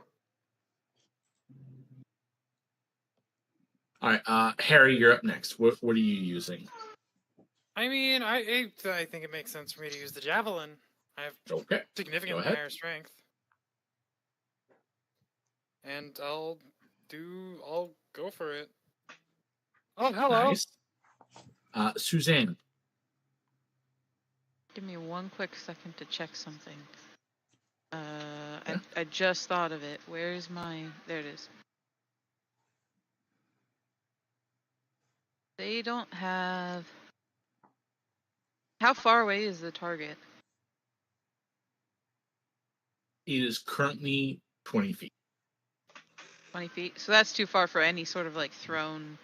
All right, Harry, you're up next. What are you using? I mean, I think it makes sense for me to use the javelin. I have Okay. significantly ahead. higher strength. And I'll go for it. Oh, hello. Nice. Suzanne. Give me one quick second to check something. I just thought of it. Where's my... There it is. They don't have... How far away is the target? It is currently 20 feet. 20 feet? So that's too far for any sort of like thrown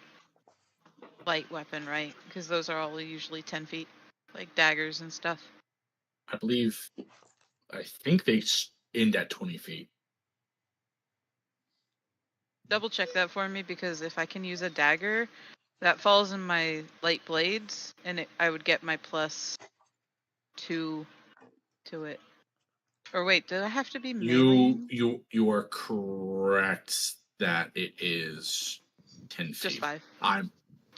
light weapon, right? Because those are all usually 10 feet. Like daggers and stuff. I think they end at 20 feet. Double check that for me, because if I can use a dagger, that falls in my light blades, and I would get my +2 to it. Or wait, did I have to be melee? You are correct that it is 10 feet. Just 5. I'm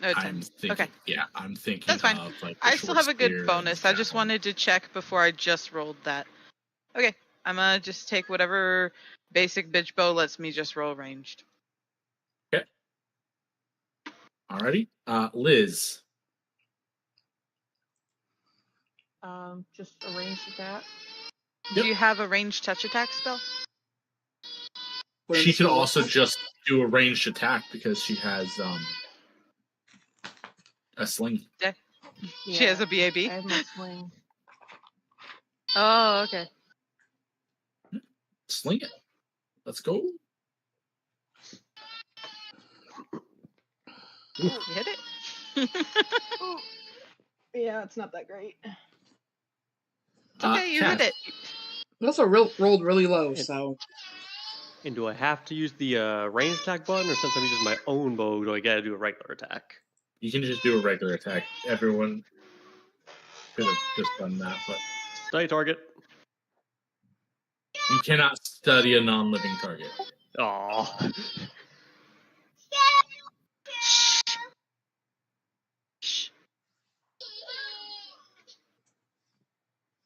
Oh, I'm 10. thinking. Okay. Yeah, I'm thinking. That's fine. Of, like, I still short have a good spear and bonus. I just javelin. wanted to check before I just rolled that. Okay, I'm gonna just take whatever basic bitch bow lets me just roll ranged. Okay. Alrighty. Liz. Just a ranged attack. Yep. Do you have a ranged touch attack spell? She could also just do a ranged attack because she has a sling. Yeah. She has a BAB? I have my sling. Oh, okay. Sling it. Let's go. You hit it? Yeah, it's not that great. It's okay, you hit it. We also rolled really low, so. And do I have to use the range attack button, or since I'm using my own bow, do I gotta do a regular attack? You can just do a regular attack. Everyone could have just done that, but Study target. you cannot study a non-living target. Aww.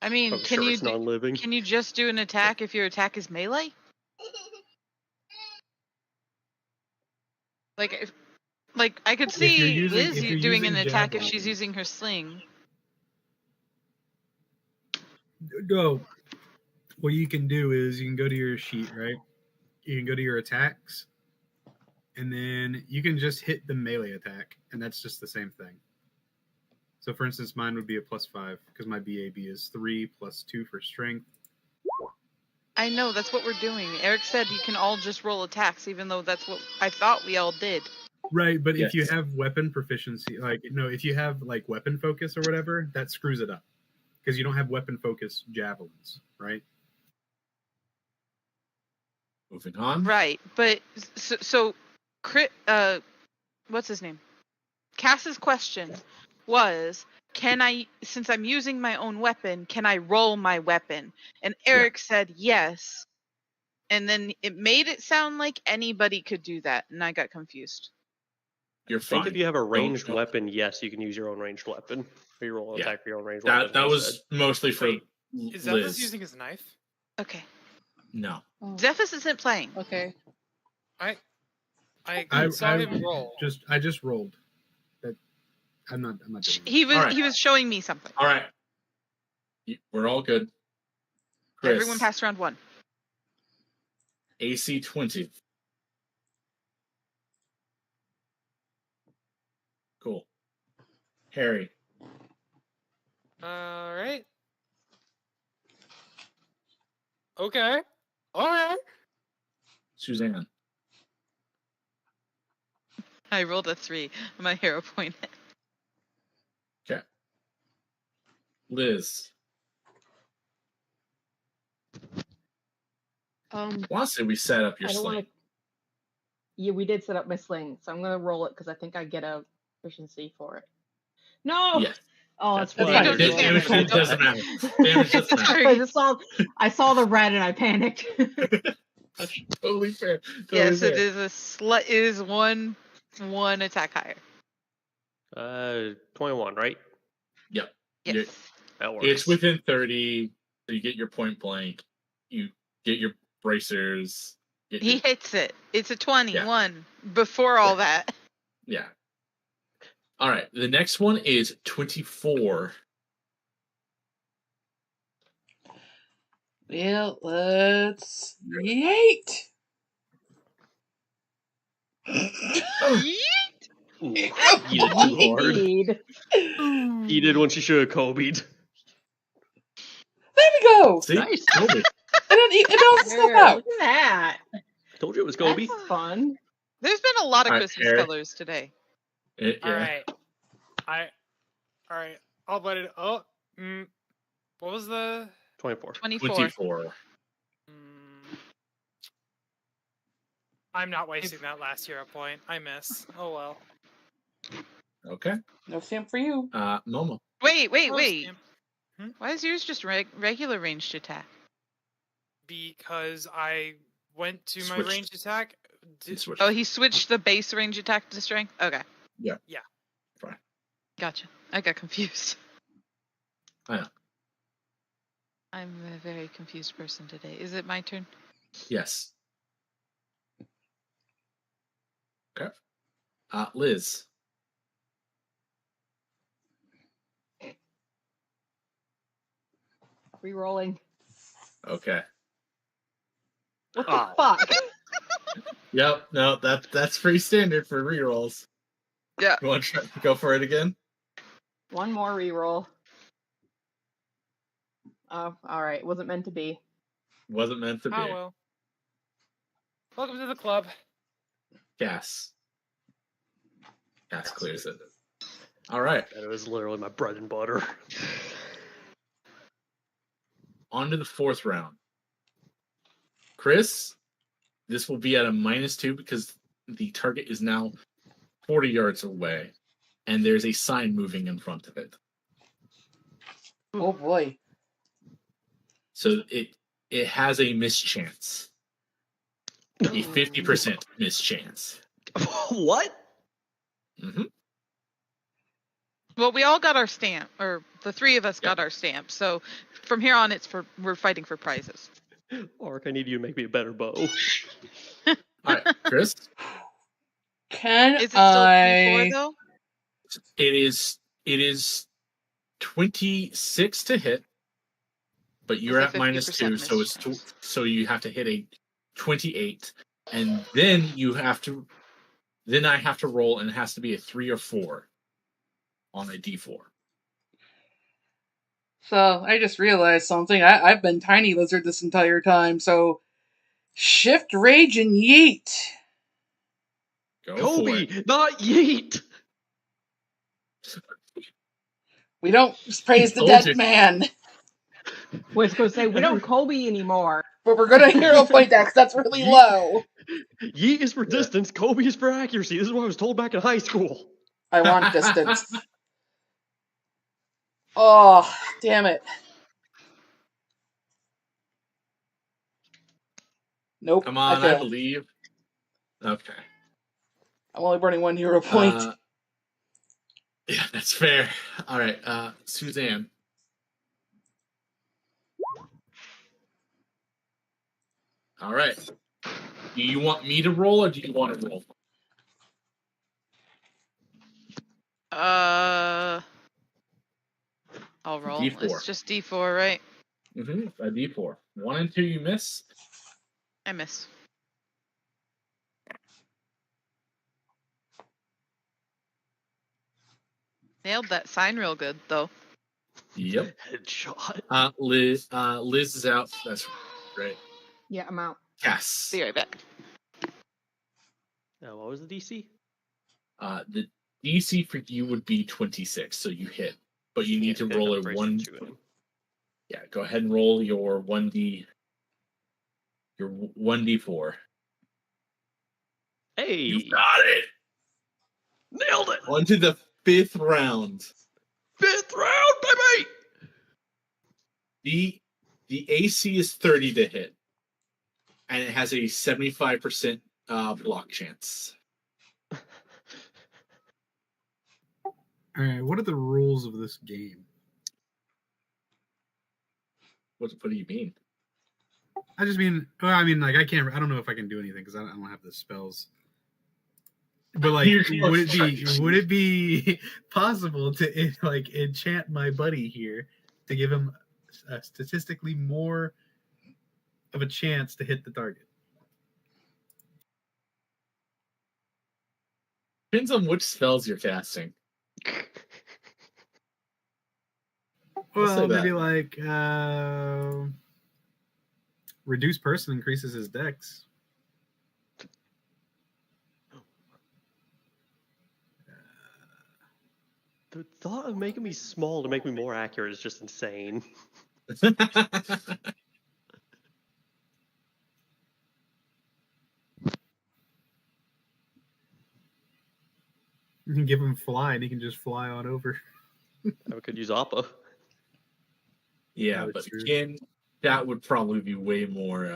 I mean, I'm can sure you it's non-living. can you just do an attack if your attack is melee? Like I could see Liz doing an attack if she's using her sling. No. What you can do is you can go to your sheet, right? You can go to your attacks, and then you can just hit the melee attack, and that's just the same thing. So, for instance, mine would be a +5 because my BAB is 3 + 2 for strength. I know, that's what we're doing. Eric said you can all just roll attacks, even though that's what I thought we all did. Right, but Yes. if you have weapon proficiency, if you have like weapon focus or whatever, that screws it up because you don't have weapon focus javelins, right? Moving on. Right, but so what's his name? Cass's question was, can I, since I'm using my own weapon, can I roll my weapon? And Eric said yes. And then it made it sound like anybody could do that, and I got confused. You're I think fine. if you have a ranged Don't- weapon, yes, you can use your own ranged weapon. Or you roll an Yeah. attack for your own ranged weapon. That he was said. mostly for Wait, Is Zephyrus Liz. using his knife? Okay. No. Zephyrus isn't playing. Okay. I I saw him roll. I just rolled. That I'm not doing it. He was Alright. he was showing me something. All right. We're all good. Chris, Everyone passed round 1. AC 20. Cool. Harry. All right. Okay. All right. Suzanne. I rolled a 3 on my hero point. Okay. Liz. I want to say we set up your I don't sling. want to. Yeah, we did set up my sling, so I'm gonna roll it because I think I get a efficiency for it. No. Yes. Oh, That's that's fine. fine. Damage doesn't matter. Damage doesn't matter. I saw the red and I panicked. That's totally fair. Totally Yes, fair. it is one attack higher. 21, right? Yep. Yes. That works. It's within 30, so you get your point blank. You get your bracers. He hits it. It's a 21 before all that. Yeah. All right. The next one is 24. Well, let's yeet. Ooh, eat it too hard. Indeed. He did when she should have Kobe'd. There we go. See? Nice. Kobe. It all stuff There, out. look at that. Told you it was Kobe. That's fun. There's been a lot of All right, Christmas Eric. colors today. Yeah. All right. All right. I'll let it. Oh. What was the? 24. 24. I'm not wasting that last hero point. I miss. Oh well. Okay. No stamp for you. Momo. Wait. Hmm? Why is yours just regular ranged attack? Because I went to my Switched. ranged attack. He switched. Oh, he switched the base range attack to strength? Okay. Yeah. Gotcha. I got confused. I know. I'm a very confused person today. Is it my turn? Yes. Okay. Liz. Rerolling. Okay. What the fuck? Yep. No, that's pretty standard for rerolls. Yeah. You want to try to go for it again? One more reroll. Oh, all right. Wasn't meant to be. Wasn't meant to be. Oh well. Welcome to the club. Gas clears it. All right. That was literally my bread and butter. On to the fourth round. Chris, this will be at a -2 because the target is now 40 yards away, and there's a sign moving in front of it. Oh boy. So it has a mischance. A 50% mischance. What? Mm-hmm. Well, we all got our stamp, or the three of us got our stamp. So from here on, we're fighting for prizes. Ark, I need you to make me a better bow. All right, Chris. Can Is it still D4 though? It is 26 to hit, but you're at -2, so so you have to hit a 28, and then I have to roll, and it has to be a 3 or 4 on a D4. So I just realized something. I've been Tiny Lizard this entire time, so shift, rage, and yeet. Go Kobe, for it. not yeet. We don't praise the dead man. Was going to say we don't Kobe anymore, but we're gonna hero point that because that's really low. Yeet is for distance. Kobe is for accuracy. This is what I was told back in high school. I want distance. Oh, damn it. Nope. Come on, I believe. Okay. I'm only burning 1 hero point. Yeah, that's fair. All right, Suzanne. All right. Do you want me to roll, or do you want to roll? I'll roll. D4. It's just D4, right? Mm-hmm. A D4. 1 and 2, you miss. I miss. Nailed that sign real good, though. Yep. Headshot. Liz is out. That's right. Yeah, I'm out. Yes. Be right back. Now, what was the DC? The DC for you would be 26, so you hit. But you need to roll a 1. Yeah, go ahead and roll your 1D. Your 1D4. Hey! You got it! Nailed it! On to the 5th round. 5th round, baby! The AC is 30 to hit. And it has a 75% block chance. Alright, what are the rules of this game? What do you mean? I just mean, well, I mean, like, I don't know if I can do anything because I don't have the spells. But like, would it be possible to like enchant my buddy here to give him statistically more of a chance to hit the target? Depends on which spells you're casting. Well, maybe like reduce person increases his dex. The thought of making me small to make me more accurate is just insane. You can give him fly, and he can just fly on over. I could use Appa. Yeah, but again, that would probably be way more.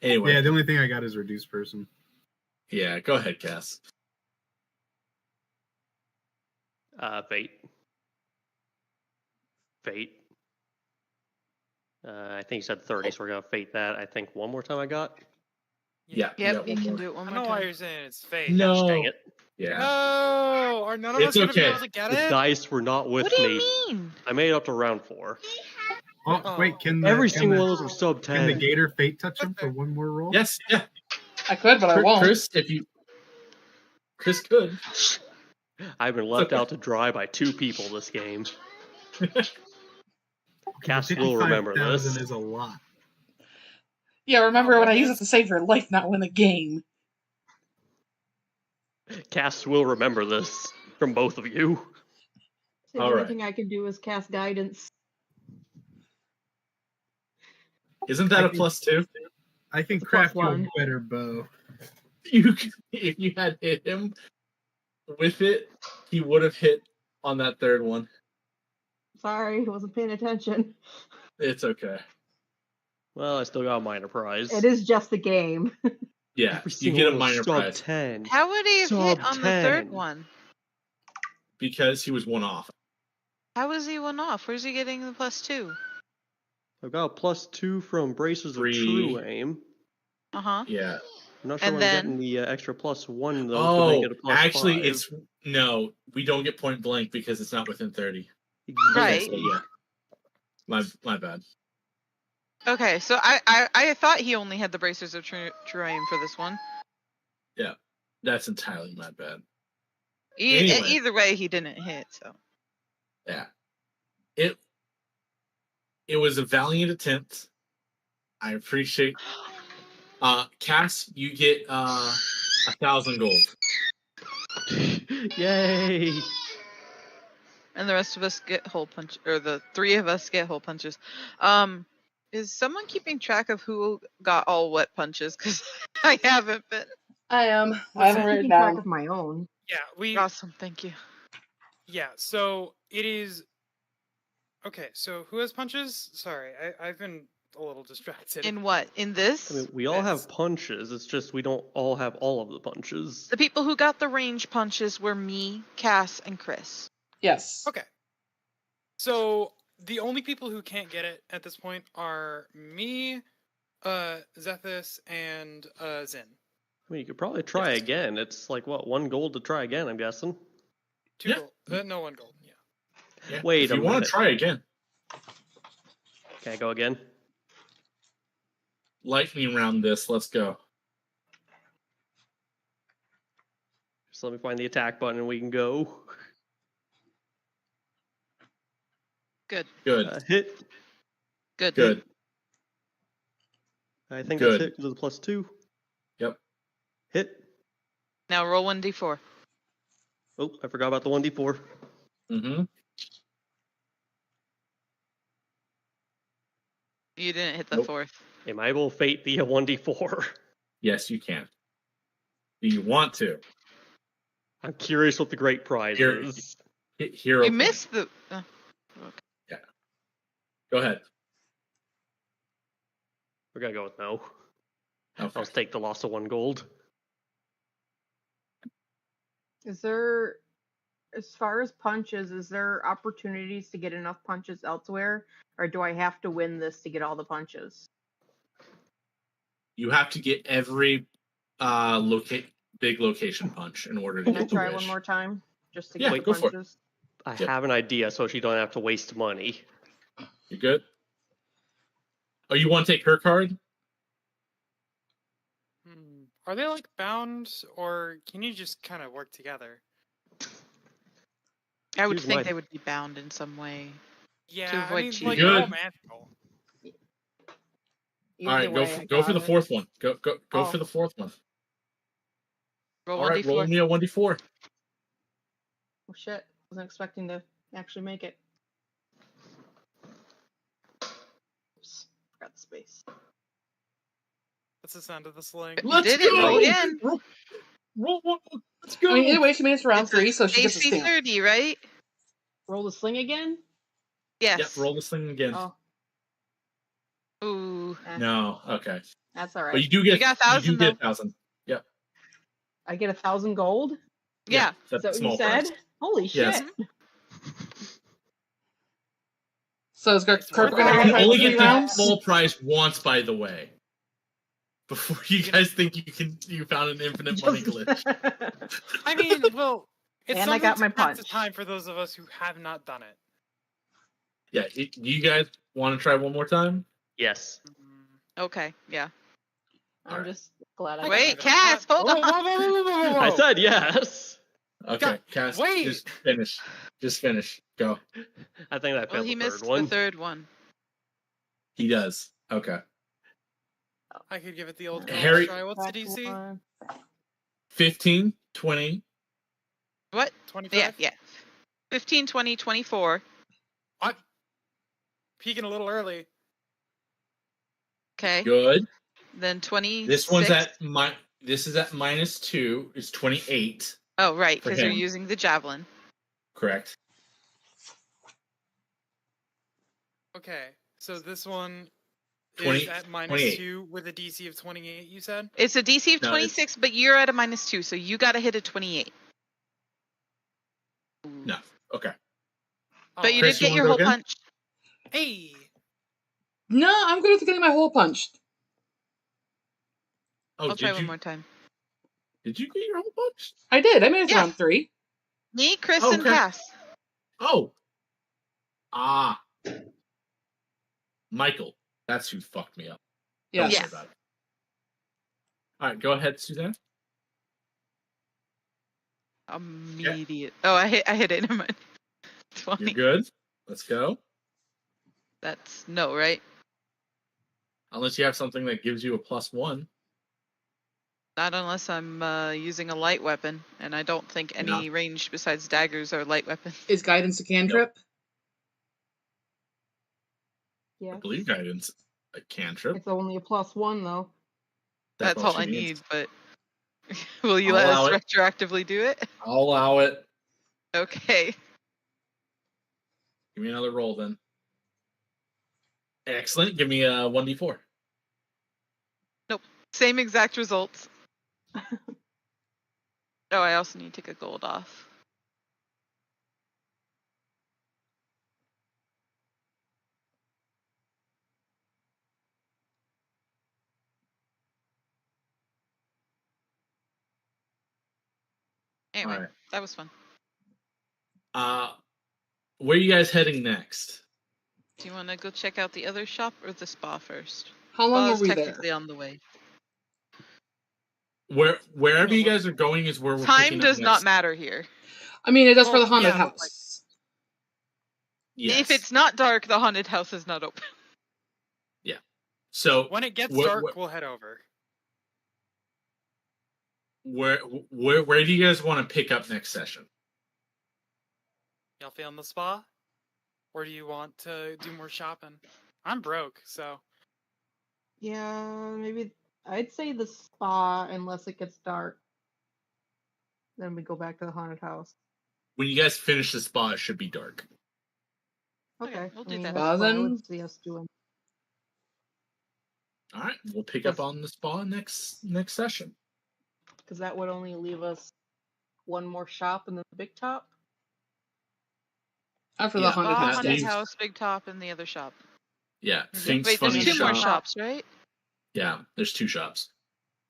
Anyway. Yeah, the only thing I got is reduce person. Yeah, go ahead, Cass. Fate. Fate. I think you said 30, so we're gonna fate that. I think one more time I got. Yeah. Yep, you can do it one I more know why time. you're saying it's fate. No. Dang it. Yeah. No, are none of It's us gonna be okay. able to get The it? dice were not with What do me. you mean? I made it up to round 4. Oh, wait, can the, Every can single the, one of those were sub can the 10. Gator Fate touch him for one more roll? Yes. Yeah. I could, but I won't. Chris could. I've been left okay. out to dry by 2 people this game. Cass Okay, will remember 55,000 this. is a lot. Yeah, remember when I man. use it to save your life, not win the game. Cass will remember this from both of you. The All only right. thing I can do is cast guidance. Isn't that a +2? I think It's Craft you a +1. better bow. If you had hit him with it, he would have hit on that third one. Sorry, wasn't paying attention. It's okay. Well, I still got a minor prize. It is just a game. Yeah, Every you single get a one was minor sub prize 10. How would he have hit Sub on the third 10. one? because he was one off. How was he one off? Where's he getting the +2? I've got a +2 from Bracers of 3. True Aim. Uh-huh. Yeah. I'm not sure And why I'm then- getting the extra +1 though. To make it a +5. Actually, it's no. We don't get point blank because it's not within 30. Right. So, yeah. My bad. Okay, so I thought he only had the Bracers of True Aim for this one. Yeah, that's entirely my bad. Anyway. Anyway. Either way, he didn't hit. So Yeah. It was a valiant attempt. I appreciate. Cass, you get 1,000 gold. Yay! and the rest of us get hole punch, or the 3 of us get hole punches. Is someone keeping track of who got all wet punches? Because I haven't been. I am. I haven't I'm written keeping track down. of my own. Yeah, we. Awesome, thank you. Yeah, so it is. Okay, so who has punches? Sorry, I've been a little distracted. In what? In this? I mean, we all have punches. It's just we don't all have all of the punches. The people who got the range punches were me, Cass, and Chris. Yes. Okay. So the only people who can't get it at this point are me, Zethus, and Zin. I mean, you could probably try again. It's like, what, 1 gold to try again, I'm guessing? 2 Yeah. gold. No, 1 gold. Yeah. Yeah. Wait if a you want minute. to try again, Can I go again? lightning round this. Let's go. Just let me find the attack button and we can go. Good. Good. Hit. Good. Good. I think Good. that's hit because of the +2. Yep. Hit. Now roll 1d4. Oh, I forgot about the 1d4. Mm-hmm. You didn't hit the Nope. 4th. Am I able to fate the 1d4? Yes, you can. Do you want to? I'm curious what the great prize Here- is. Hero. You point. missed the. Go ahead. We're gonna go with no. Okay. I'll take the loss of 1 gold. Is there, as far as punches, is there opportunities to get enough punches elsewhere? Or do I have to win this to get all the punches? You have to get every big location punch in order to Can I get the try wish. one more time? Just to Yeah, get go the for it. punches? I Yep. have an idea so she don't have to waste money. You good? Oh, you want to take her card? Are they like bound, or can you just kind of work together? I would Here's think my- they would be bound in some way. Yeah, avoid I mean, cheating. like Good. they're all magical. All right, Either go way, for, I go for got the it. 4th one. Go Oh. for the 4th one. Roll All right, 1d4. roll me a 1d4. Oh shit, wasn't expecting to actually make it. Oops, forgot the space. That's the sound of the sling. Let's did it, go! roll again. Roll one. Let's go. I mean, either way, she made it to round It's a 3, so she gets a AC stamp. 30, right? Roll the sling again? Yes. Yep, roll this thing again. Oh, Ooh. No, okay. that's alright. But you do get You got 1,000 you do get 1,000. Yep. I get 1,000 gold? Yeah. Is that That's what you small said? price. Holy Yes. shit! So is Kirk What going to You try only 3 get the rounds? full price once, by the way. Before you guys think you found an infinite money glitch. I mean, well, it's And I got something my to pass the punch. time for those of us who have not done it. Yeah, you guys want to try one more time? Yes. Okay, yeah. I'm Alright. just glad I Wait, got Cass, hold Whoa, on. whoa, whoa, whoa, whoa, whoa, whoa. I said yes. Okay, God, Cass, wait. just finish. Just finish. Go. I think I Well, failed he the missed third one. the third one. He does. Okay. I could give it the old Harry- college try. What's the DC? 15, 20. What? 25? Yeah, yeah. 15, 20, 24. What? Peaking a little early. Okay. Good. Then 26. This is at -2. It's 28. Oh, right, for because you're him. using the javelin. Correct. Okay, so this one 20, is at 28. -2 with a DC of 28, you said? It's a DC of No, 26, but you're at a -2, so you got to hit a 28. No. Okay. But you Chris, did you get wanna your go whole again? punch. Hey! No, I'm good with getting my hole punched. Oh, I'll try did one you? more time. Did you get your whole punch? I did. I made it to Yeah. round 3. Me, Chris, Oh, and okay. Cass. Oh. Ah. Michael. That's who fucked me up. Yeah. Don't Yeah. worry about it. All right, go ahead, Suzanne. Immediate. Oh, I hit it. Never mind. 20. You're good. Let's go. That's no, right? Unless you have something that gives you a +1. Not unless I'm using a light weapon, and I don't think any range besides daggers are light weapons. Is guidance a cantrip? Yeah. I believe guidance a cantrip. It's only a +1 though. That's all I she need, needs. but will you I'll let us allow it. retroactively do it? I'll allow it. Okay. Give me another roll then. Excellent. Give me a 1d4. Same exact results. Oh, I also need to take a gold off. Anyway, All right. that was fun. Where are you guys heading next? Do you want to go check out the other shop or the spa first? How long Spa's were we technically there? on the way. Wherever you guys are going is where we're Time picking does up not next. matter here. I mean, it does for Well, the haunted yeah, but, like- house. Yes. If it's not dark, the haunted house is not open. So When it gets Wh- dark, wh- we'll head over. where do you guys want to pick up next session? Y'all feeling the spa? Or do you want to do more shopping? I'm broke, so. Yeah, maybe I'd say the spa unless it gets dark. Then we go back to the haunted house. When you guys finish the spa, it should be dark. Okay, we'll I do mean, that. that's what I Then- would see us doing. All right, we'll pick up on the spa next session. Because that would only leave us one more shop and then the big top. After Yeah. the haunted Spa, house haunted days. house, big top, and the other shop. Yeah, Fink's Wait, Funny there's two more Shop. shops, right? Yeah, there's 2 shops.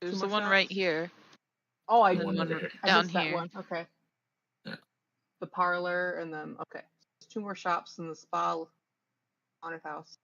There's Two the more one right shops? here. Oh, I And And one then over one here. I down missed that here. one. Okay. Yeah. The parlor and then okay. There's 2 more shops and the spa haunted house.